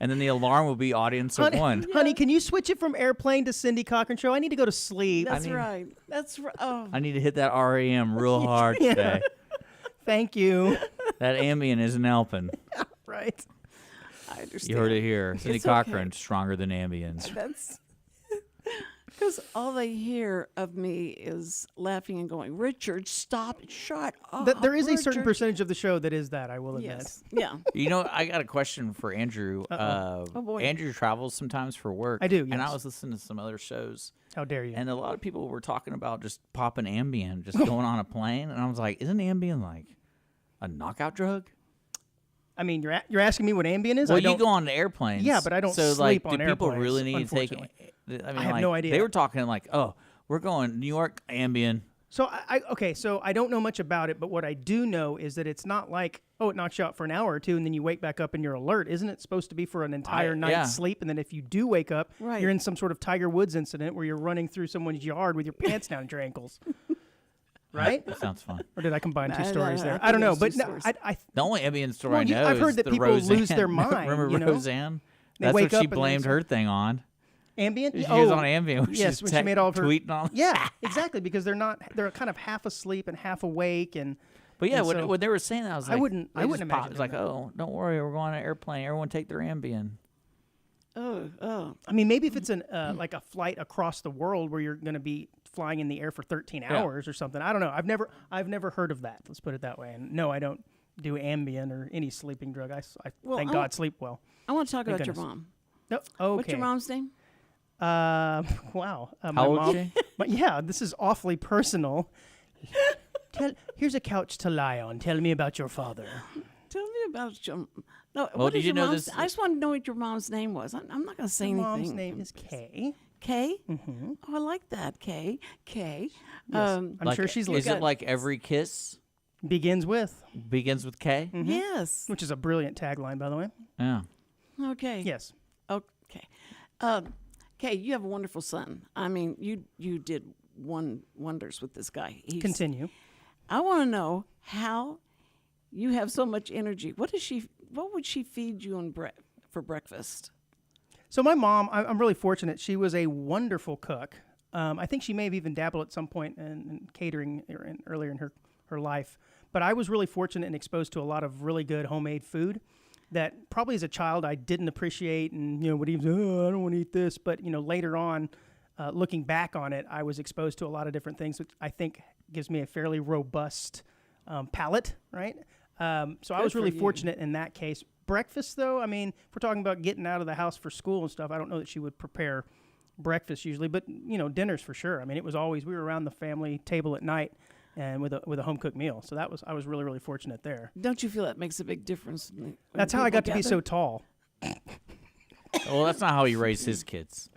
Speaker 4: And then the alarm will be audience of one.
Speaker 5: Honey, can you switch it from airplane to Cindy Cochran show? I need to go to sleep.
Speaker 3: That's right. That's right. Oh,
Speaker 4: I need to hit that RAM real hard today.
Speaker 5: Thank you.
Speaker 4: That Ambien isn't helping.
Speaker 5: Right.
Speaker 3: I understand.
Speaker 4: You heard it here. Cindy
Speaker 3: It's okay.
Speaker 4: Cochran, stronger than Ambien.
Speaker 3: That's because all they hear of me is laughing and going, Richard, stop, shut up.
Speaker 5: There is a certain
Speaker 3: Richard."
Speaker 5: percentage of the show that is that, I will admit.
Speaker 3: Yes. Yeah.
Speaker 4: You know, I got a question for Andrew.
Speaker 3: Oh, boy.
Speaker 4: Andrew travels sometimes for work.
Speaker 5: I do,
Speaker 4: And I
Speaker 5: yes.
Speaker 4: was listening to some other shows,
Speaker 5: How dare you?
Speaker 4: and a lot of people were talking about just popping Ambien, just going on a plane. And I was like, isn't Ambien like a knockout drug?
Speaker 5: I mean, you're asking me what Ambien is?
Speaker 4: Well,
Speaker 5: I
Speaker 4: you
Speaker 5: don't,
Speaker 4: go on the airplanes.
Speaker 5: Yeah, but I don't
Speaker 4: so,
Speaker 5: sleep
Speaker 4: like,
Speaker 5: on
Speaker 4: do people
Speaker 5: airplanes,
Speaker 4: really need to take? I mean,
Speaker 5: have
Speaker 4: like,
Speaker 5: no idea.
Speaker 4: They were talking like, oh, we're going New York Ambien.
Speaker 5: So so I don't know much about it, but what I do know is that it's not like, oh, it knocks you out for an hour or two and then you wake back up and you're alert. Isn't it supposed to be for an entire night's
Speaker 4: yeah.
Speaker 5: sleep? And then if you do wake up,
Speaker 3: Right.
Speaker 5: you're in some sort of Tiger Woods incident where you're running through someone's yard with your pants down at your ankles. Right?
Speaker 4: That sounds fun.
Speaker 5: Or did I combine two
Speaker 3: No,
Speaker 5: stories
Speaker 3: no,
Speaker 5: there?
Speaker 3: I
Speaker 5: I don't know,
Speaker 3: think
Speaker 5: but
Speaker 3: it's
Speaker 5: no,
Speaker 3: two stories.
Speaker 5: I
Speaker 4: The only Ambien story
Speaker 5: Well,
Speaker 4: I know
Speaker 5: I've heard
Speaker 4: is
Speaker 5: that
Speaker 4: the
Speaker 5: people
Speaker 4: Roseanne.
Speaker 5: lose their mind,
Speaker 4: Remember
Speaker 5: you know?
Speaker 4: Roseanne?
Speaker 5: They
Speaker 4: That's
Speaker 5: wake
Speaker 4: what she
Speaker 5: up and
Speaker 4: blamed
Speaker 5: then-
Speaker 4: her thing on.
Speaker 5: Ambien?
Speaker 4: She was on Ambien.
Speaker 5: Yes, when she made all of her
Speaker 4: tweeting on.
Speaker 5: Yeah, exactly, because they're kind of half asleep and half awake, and
Speaker 4: But yeah,
Speaker 5: and
Speaker 4: when,
Speaker 5: so-
Speaker 4: when they were saying that, I was
Speaker 5: I
Speaker 4: like,
Speaker 5: wouldn't
Speaker 4: they just
Speaker 5: imagine
Speaker 4: popped. It's like,
Speaker 5: doing that.
Speaker 4: oh, don't worry, we're going on an airplane. Everyone take their Ambien.
Speaker 3: Oh.
Speaker 5: I mean, maybe if it's an like a flight across the world where you're going to be flying in the air for 13 hours or something. I don't know. I've never heard of that. Let's put it that way. And no, I don't do Ambien or any sleeping drug. I
Speaker 3: Well,
Speaker 5: thank
Speaker 3: I
Speaker 5: God
Speaker 3: want-
Speaker 5: sleep well.
Speaker 3: I want to talk
Speaker 5: Thank
Speaker 3: about your
Speaker 5: goodness.
Speaker 3: mom.
Speaker 5: No, okay.
Speaker 3: What's your mom's name?
Speaker 5: Wow. My
Speaker 4: How old
Speaker 5: mom,
Speaker 4: is she?
Speaker 5: yeah, this is awfully personal. Here's a couch to lie on. Tell me about your father.
Speaker 3: Tell me about your. No,
Speaker 4: Well,
Speaker 3: what
Speaker 4: did
Speaker 3: is
Speaker 4: you
Speaker 3: your
Speaker 4: know
Speaker 3: mom's?
Speaker 4: this-
Speaker 3: I just want to know what your mom's name was. I'm not going to say
Speaker 5: My
Speaker 3: anything.
Speaker 5: mom's name is Kay.
Speaker 3: Kay? Mm-hmm. Oh, I like that, Kay. Kay.
Speaker 5: Yes. I'm sure she's
Speaker 4: Is
Speaker 5: listening.
Speaker 4: it like every kiss
Speaker 5: Begins with,
Speaker 4: begins with K?
Speaker 3: Yes.
Speaker 5: which is a brilliant tagline, by the way.
Speaker 4: Yeah.
Speaker 3: Okay.
Speaker 5: Yes.
Speaker 3: Okay. Kay, you have a wonderful son. I mean, you did wonders with this guy.
Speaker 5: Continue.
Speaker 3: I want to know how you have so much energy. What would she feed you for breakfast?
Speaker 5: So my mom, I'm really fortunate. She was a wonderful cook. I think she may have even dabbled at some point in catering earlier in her life. But I was really fortunate and exposed to a lot of really good homemade food that probably as a child I didn't appreciate and, would even say, oh, I don't want to eat this. But, later on, looking back on it, I was exposed to a lot of different things, which I think gives me a fairly robust palate, right? So I was really fortunate in that case. Breakfast, though, I mean, if we're talking about getting out of the house for school and stuff, I don't know that she would prepare breakfast usually, but, dinners for sure. I mean, it was always, we were around the family table at night and with a home cooked meal. So I was really, really fortunate there.
Speaker 3: Don't you feel that makes a big difference?
Speaker 5: That's how I got to be so tall.
Speaker 4: Well, that's not how he raised his kids.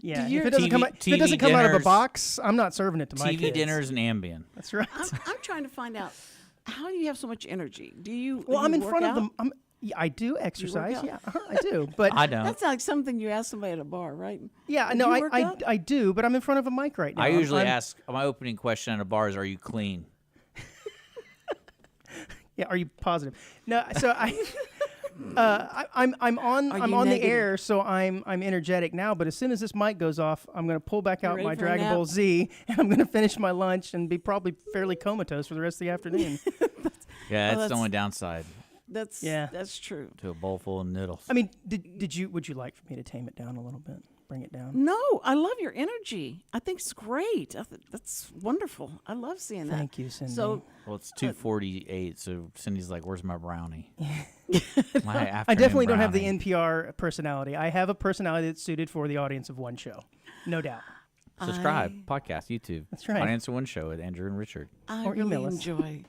Speaker 5: Yeah,
Speaker 3: Do
Speaker 5: if it doesn't come,
Speaker 4: TV
Speaker 5: if it doesn't come out of a
Speaker 4: dinners-
Speaker 5: box, I'm not serving it to my
Speaker 4: TV
Speaker 5: kids.
Speaker 4: dinners and Ambien.
Speaker 5: That's right.
Speaker 3: I'm trying to find out, how do you have so much energy? Do you?
Speaker 5: Well,
Speaker 3: do
Speaker 5: I'm
Speaker 3: you
Speaker 5: in
Speaker 3: work
Speaker 5: front
Speaker 3: out?
Speaker 5: of them. I do exercise.
Speaker 3: out?
Speaker 5: Yeah, I do. But
Speaker 4: I don't.
Speaker 3: That's like something you ask somebody at a bar, right?
Speaker 5: yeah,
Speaker 3: Do
Speaker 5: no,
Speaker 3: you work out?
Speaker 5: I do. But I'm in front of a mic right now.
Speaker 4: I usually
Speaker 5: I'm-
Speaker 4: ask, my opening question at a bar is, are you clean?
Speaker 5: Yeah, are you positive? No, so I'm on
Speaker 3: Are
Speaker 5: I'm
Speaker 3: you
Speaker 5: on the
Speaker 3: negative?
Speaker 5: air, so I'm energetic now. But as soon as this mic goes off, I'm going to pull back out
Speaker 3: ready
Speaker 5: my
Speaker 3: for a
Speaker 5: Dragon
Speaker 3: nap?
Speaker 5: Ball Z, and I'm going to finish my lunch and be probably fairly comatose for the rest of the afternoon.
Speaker 4: Yeah, that's the
Speaker 3: that's-
Speaker 4: only downside
Speaker 3: That's true.
Speaker 4: to a bowl full of noodles.
Speaker 5: I mean, would you like for me to tame it down a little bit, bring it down?
Speaker 3: No, I love your energy. I think it's great. That's wonderful. I love seeing that.
Speaker 5: Thank you, Cindy.
Speaker 3: So
Speaker 4: Well, it's 2:48, so Cindy's like, "Where's my brownie?"
Speaker 5: I definitely don't have the NPR personality. I have a personality that's suited for the audience of one show, no doubt.
Speaker 4: Subscribe, podcast, YouTube.
Speaker 5: That's right.
Speaker 4: Audience of One Show with Andrew and Richard.
Speaker 3: I
Speaker 5: Or
Speaker 3: really
Speaker 5: email us.
Speaker 3: enjoy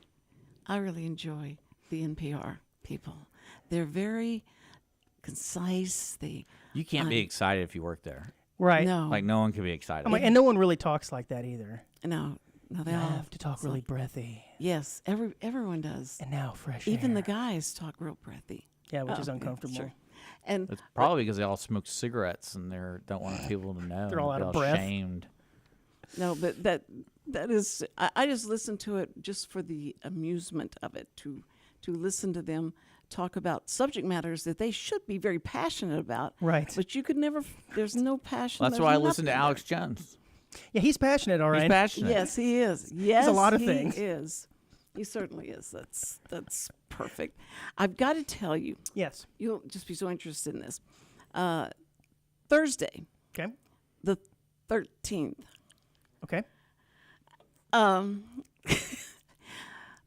Speaker 3: the NPR people. They're very concise.
Speaker 4: You can't be excited if you work there.
Speaker 5: Right.
Speaker 3: No,
Speaker 4: Like no one can be excited.
Speaker 5: I'm like, and no one really talks like that either.
Speaker 3: no, they
Speaker 5: I
Speaker 3: all
Speaker 5: have to talk really breathy.
Speaker 3: Yes, everyone does.
Speaker 5: And now fresh
Speaker 3: Even
Speaker 5: air.
Speaker 3: the guys talk real breathy.
Speaker 5: Yeah, which is
Speaker 3: Oh, yeah,
Speaker 5: uncomfortable.
Speaker 3: sure. And
Speaker 4: It's probably because they all smoke cigarettes and they don't want people to know.
Speaker 5: They're all out
Speaker 4: They're
Speaker 5: of breath.
Speaker 4: Shamed.
Speaker 3: no, but that is. I just listen to it just for the amusement of it. To listen to them talk about subject matters that they should be very passionate about.
Speaker 5: Right.
Speaker 3: But you could never. There's no passion.
Speaker 4: That's
Speaker 3: there's
Speaker 4: why I listen to
Speaker 3: nothing
Speaker 4: Alex Jones.
Speaker 5: Yeah, he's passionate, all right.
Speaker 4: He's passionate.
Speaker 3: Yes, he is. Yes,
Speaker 5: a lot of
Speaker 3: he
Speaker 5: things.
Speaker 3: is. He certainly is. That's perfect. I've got to tell you,
Speaker 5: Yes.
Speaker 3: you'll just be so interested in this. Thursday,
Speaker 5: Okay.
Speaker 3: the 13th.
Speaker 5: Okay.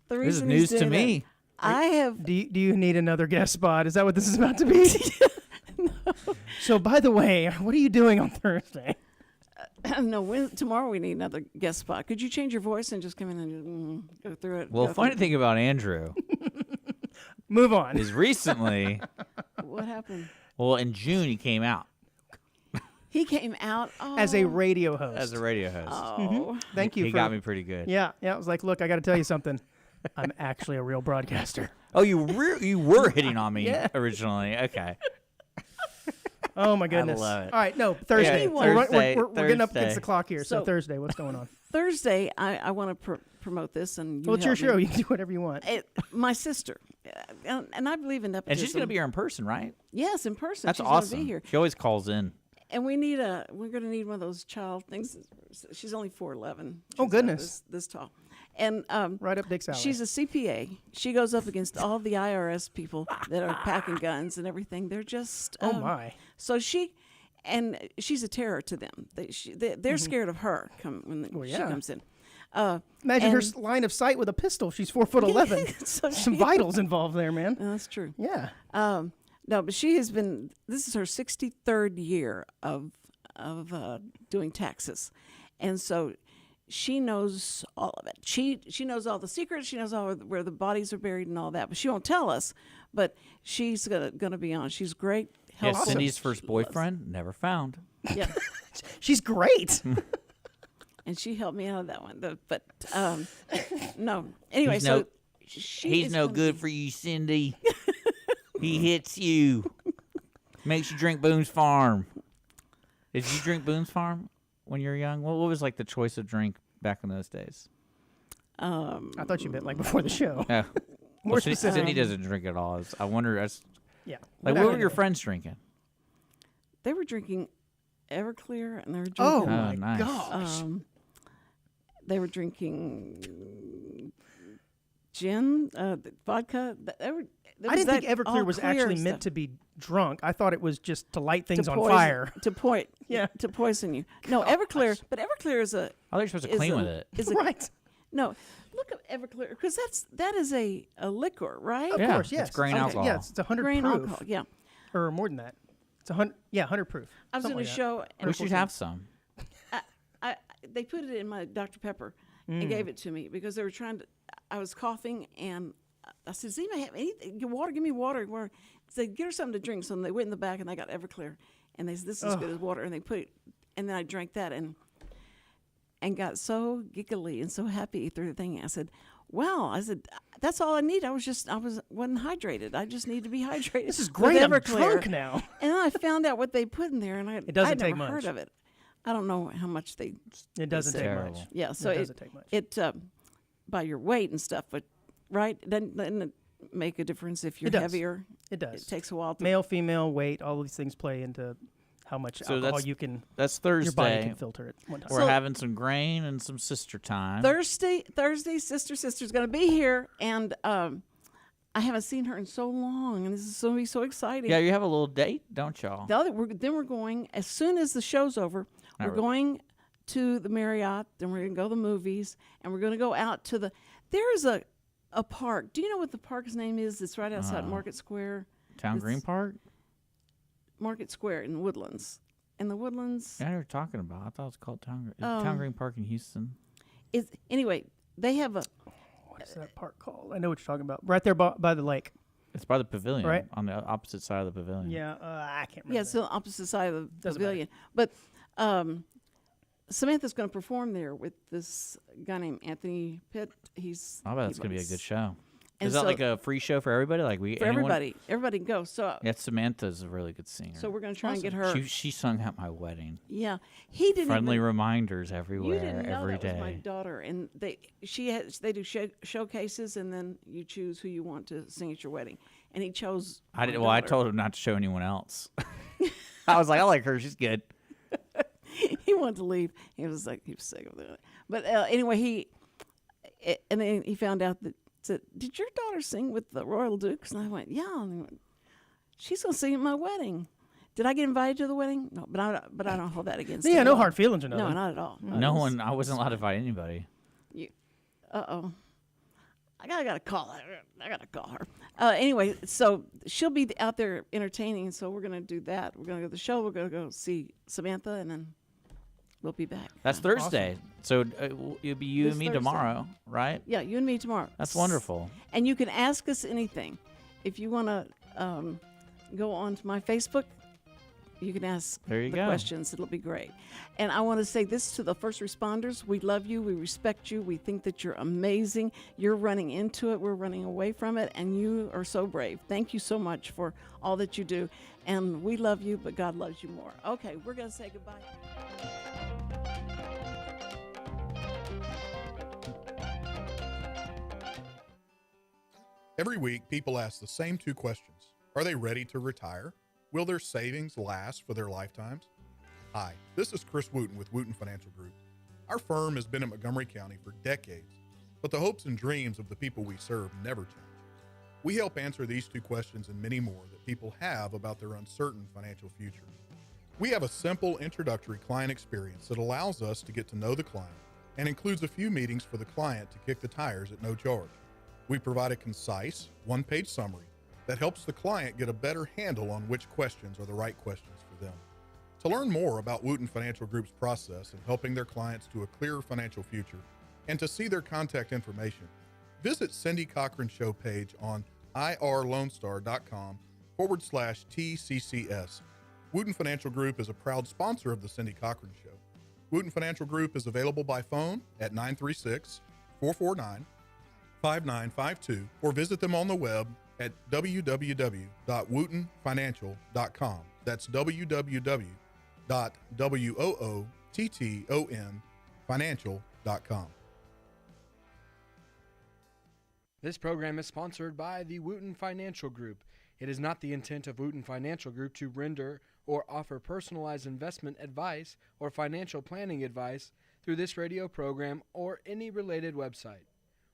Speaker 3: The
Speaker 4: This is
Speaker 3: reason he's
Speaker 4: news to
Speaker 3: doing
Speaker 4: me.
Speaker 3: it, I have.
Speaker 5: Do you need another guest spot? Is that what this is about to be? So, by the way, what are you doing on Thursday?
Speaker 3: No, tomorrow we need another guest spot. Could you change your voice and just come in and go through it?
Speaker 4: Well,
Speaker 3: go
Speaker 4: funny
Speaker 3: through-
Speaker 4: thing about Andrew
Speaker 5: Move on.
Speaker 4: is recently,
Speaker 3: What happened?
Speaker 4: well, in June he came out
Speaker 3: He came out
Speaker 5: As a radio host.
Speaker 4: as a radio host.
Speaker 3: Oh,
Speaker 5: Thank you
Speaker 4: He
Speaker 5: for
Speaker 4: got me pretty good.
Speaker 5: Yeah, I was like, look, I got to tell you something. I'm actually a real broadcaster.
Speaker 4: Oh, you were hitting on me
Speaker 5: Yeah.
Speaker 4: originally. Okay.
Speaker 5: Oh my goodness!
Speaker 4: love it.
Speaker 5: All right, no Thursday.
Speaker 3: Yeah,
Speaker 5: We're getting up
Speaker 4: Thursday.
Speaker 5: against the clock here. So
Speaker 3: So-
Speaker 5: Thursday, what's going on?
Speaker 3: Thursday, I want to promote this, and you
Speaker 5: Well, it's your
Speaker 3: help
Speaker 5: show.
Speaker 3: me.
Speaker 5: You can do whatever you want.
Speaker 3: My sister, and I believe in nepotism.
Speaker 4: And she's gonna be here in person, right?
Speaker 3: Yes, in person.
Speaker 4: That's
Speaker 3: she's
Speaker 4: awesome.
Speaker 3: Gonna be here,
Speaker 4: She always calls in.
Speaker 3: and we're gonna need one of those child things. She's only 4'11".
Speaker 5: Oh,
Speaker 3: She's
Speaker 5: goodness.
Speaker 3: this tall, and
Speaker 5: Right up Dick's alley.
Speaker 3: she's a CPA. She goes up against all the IRS people that are packing guns and everything. They're just
Speaker 5: Oh my!
Speaker 3: So she's a terror to them. They're scared of her when she
Speaker 5: yeah.
Speaker 3: comes in.
Speaker 5: Imagine her
Speaker 3: and-
Speaker 5: line of sight with a pistol. She's 4'11".
Speaker 3: So
Speaker 5: Some
Speaker 3: she-
Speaker 5: vitals involved there, man.
Speaker 3: That's true.
Speaker 5: Yeah.
Speaker 3: No, but she has been. This is her 63rd year of doing taxes, and so she knows all of it. She knows all the secrets. She knows all where the bodies are buried and all that. But she won't tell us. But she's gonna be on. She's great.
Speaker 4: Yeah,
Speaker 3: helpful.
Speaker 4: Cindy's first
Speaker 3: She loves-
Speaker 4: boyfriend never found.
Speaker 3: Yeah.
Speaker 5: She's great.
Speaker 3: and she helped me out of that one. But no. Anyway,
Speaker 4: He's
Speaker 3: so
Speaker 4: no-
Speaker 3: she
Speaker 4: He's
Speaker 3: is
Speaker 4: no
Speaker 3: gonna
Speaker 4: good
Speaker 3: be-
Speaker 4: for you, Cindy. He hits you. Makes you drink Boone's Farm. Did you drink Boone's Farm when you were young? What was like the choice of drink back in those days?
Speaker 5: I thought you meant like before the show.
Speaker 4: Yeah.
Speaker 5: More
Speaker 4: Well,
Speaker 5: specific.
Speaker 4: Cindy doesn't drink at all. I wonder.
Speaker 5: Yeah.
Speaker 4: Like, what were your friends drinking?
Speaker 3: They were drinking Everclear, and they were drinking.
Speaker 5: Oh,
Speaker 4: Oh,
Speaker 5: my
Speaker 4: nice.
Speaker 5: gosh.
Speaker 3: They were drinking gin, vodka.
Speaker 5: I didn't think Everclear was actually meant to be drunk. I thought it was just to light things on fire.
Speaker 3: To poison you. No, Everclear, but Everclear is a.
Speaker 4: I thought you were supposed to clean with it.
Speaker 3: Is a,
Speaker 5: Right.
Speaker 3: No, look up Everclear because that is a liquor, right?
Speaker 5: Of
Speaker 4: Yeah,
Speaker 5: course, yes.
Speaker 4: it's grain
Speaker 5: Okay,
Speaker 4: alcohol.
Speaker 5: Yeah, it's 100
Speaker 3: Grain
Speaker 5: proof.
Speaker 3: alcohol. Yeah,
Speaker 5: Or more than that. It's 100. Yeah, 100 proof.
Speaker 3: I was
Speaker 5: Something
Speaker 3: in a
Speaker 5: like
Speaker 3: show. And
Speaker 4: We should have some.
Speaker 3: they put it in my Dr. Pepper and gave it to me because they were trying to. I was coughing and I said, "Does anybody have anything? Water? Give me water." They said, "Get her something to drink." So they went in the back and they got Everclear, and they said, "This is as good as water." And they put it, and then I drank that and got so giggly and so happy through the thing. I said, "Wow!" I said, "That's all I need. I wasn't hydrated. I just need to be hydrated."
Speaker 5: This is
Speaker 3: with
Speaker 5: great. I'm
Speaker 3: Everclear."
Speaker 5: drunk now.
Speaker 3: And then I found out what they put in there, and
Speaker 5: It doesn't
Speaker 3: I'd
Speaker 5: take
Speaker 3: never heard
Speaker 5: much.
Speaker 3: of it. I don't know how much they.
Speaker 5: It doesn't take
Speaker 4: terrible.
Speaker 5: much.
Speaker 3: Yeah, so
Speaker 5: it doesn't take much.
Speaker 3: It by your weight and stuff, but right, doesn't it make a difference if you're
Speaker 5: It does.
Speaker 3: heavier?
Speaker 5: It does.
Speaker 3: It takes a while to.
Speaker 5: Male, female, weight, all these things play into how much
Speaker 4: So
Speaker 5: alcohol
Speaker 4: that's-
Speaker 5: you can.
Speaker 4: That's
Speaker 5: Your body
Speaker 4: Thursday.
Speaker 5: can filter at one time.
Speaker 4: We're
Speaker 3: So-
Speaker 4: having some grain and some sister time.
Speaker 3: Thursday, sister's going to be here, and I haven't seen her in so long, and this is going to be so exciting.
Speaker 4: Yeah, you have a little date, don't y'all?
Speaker 3: Then we're going as soon as the show's over.
Speaker 4: Not
Speaker 3: We're
Speaker 4: really.
Speaker 3: going to the Marriott. Then we're going to go to the movies, and we're going to go out to the. There's a park. Do you know what the park's name is? It's right outside Market Square.
Speaker 4: Town Green
Speaker 3: It's-
Speaker 4: Park?
Speaker 3: Market Square in the Woodlands. In the Woodlands.
Speaker 4: Yeah, I know what you're talking about. I thought it was called Town Green Park in Houston.
Speaker 3: Anyway, they have a.
Speaker 5: What's that park called? I know what you're talking about. Right there by the lake.
Speaker 4: It's by the pavilion,
Speaker 5: Right.
Speaker 4: on the opposite side of the pavilion.
Speaker 5: Yeah, I can't remember.
Speaker 3: Yeah, it's
Speaker 5: that.
Speaker 3: on the opposite side of the
Speaker 5: Doesn't matter.
Speaker 3: pavilion. But Samantha's going to perform there with this guy named Anthony Pitt.
Speaker 4: I bet it's going to be a good show.
Speaker 3: And
Speaker 4: Is that
Speaker 3: so-
Speaker 4: like a free show for everybody? Like
Speaker 3: For everybody can go. So
Speaker 4: Yeah, Samantha's a really good singer.
Speaker 3: so we're going to try and get her.
Speaker 4: She sung at my wedding.
Speaker 3: Yeah, he didn't.
Speaker 4: Friendly
Speaker 3: even,
Speaker 4: reminders
Speaker 3: you
Speaker 4: everywhere,
Speaker 3: didn't know
Speaker 4: every
Speaker 3: that was my
Speaker 4: day.
Speaker 3: daughter, and they do showcases, and then you choose who you want to sing at your wedding. And he chose.
Speaker 4: I
Speaker 3: my
Speaker 4: did. Well, I
Speaker 3: daughter.
Speaker 4: told him not to show anyone else. I was like, I like her. She's good.
Speaker 3: He wanted to leave. He was sick of it. But anyway, and then he found out that said, "Did your daughter sing with the Royal Dukes?" And I went, "Yeah." And he went, "She's gonna sing at my wedding." Did I get invited to the wedding? No, but I don't hold that against.
Speaker 5: Yeah,
Speaker 3: him
Speaker 5: no
Speaker 3: at all.
Speaker 5: hard feelings or nothing.
Speaker 3: No, not at all.
Speaker 4: No one. I wasn't allowed to invite anybody.
Speaker 3: Uh-oh. I gotta call her. I gotta call her. Anyway, so she'll be out there entertaining. So we're gonna do that. We're gonna go to the show. We're gonna go see Samantha, and then we'll be back.
Speaker 4: That's Thursday. So it'll be you
Speaker 3: This
Speaker 4: and me
Speaker 3: Thursday.
Speaker 4: tomorrow, right?
Speaker 3: Yeah, you and me tomorrow.
Speaker 4: That's wonderful.
Speaker 3: And you can ask us anything. If you want to go on to my Facebook, you can ask
Speaker 4: There you
Speaker 3: the
Speaker 4: go.
Speaker 3: questions. It'll be great. And I want to say this to the first responders. We love you. We respect you. We think that you're amazing. You're running into it. We're running away from it. And you are so brave. Thank you so much for all that you do. And we love you, but God loves you more. Okay, we're going to say goodbye.
Speaker 6: Every week, people ask the same two questions. Are they ready to retire? Will their savings last for their lifetimes? Hi, this is Chris Wootton with Wootton Financial Group. Our firm has been in Montgomery County for decades, but the hopes and dreams of the people we serve never change. We help answer these two questions and many more that people have about their uncertain financial future. We have a simple introductory client experience that allows us to get to know the client and includes a few meetings for the client to kick the tires at no charge. We provide a concise, one-page summary that helps the client get a better handle on which questions are the right questions for them. To learn more about Wootton Financial Group's process of helping their clients to a clearer financial future and to see their contact information, visit Cindy Cochran's show page on irlonestar.com/TCCS. Wootton Financial Group is a proud sponsor of the Cindy Cochran Show. Wootton Financial Group is available by phone at 936-449-5952 or visit them on the web at www.woottonfinancial.com. That's www.woottonfinancial.com.
Speaker 7: This program is sponsored by the Wootton Financial Group. It is not the intent of Wootton Financial Group to render or offer personalized investment advice or financial planning advice through this radio program or any related website.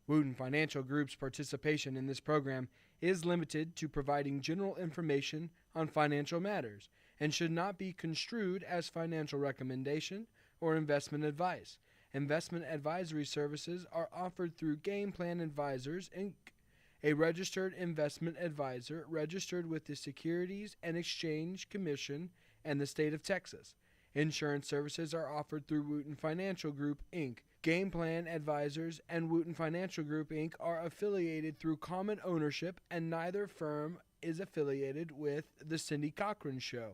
Speaker 7: Wootton Financial Group's participation in this program is limited to providing general information on financial matters and should not be construed as financial recommendation or investment advice. Investment advisory services are offered through Game Plan Advisors, Inc., a registered investment advisor registered with the Securities and Exchange Commission and the state of Texas. Insurance services are offered through Wootton Financial Group, Inc. Game Plan Advisors and Wootton Financial Group, Inc. are affiliated through common ownership, and neither firm is affiliated with The Cindy Cochran Show.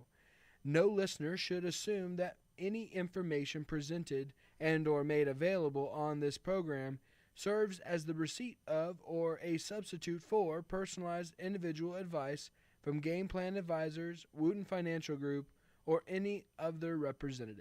Speaker 7: No listener should assume that any information presented and or made available on this program serves as the receipt of or a substitute for personalized individual advice from Game Plan Advisors, Wootton Financial Group, or any of their representatives.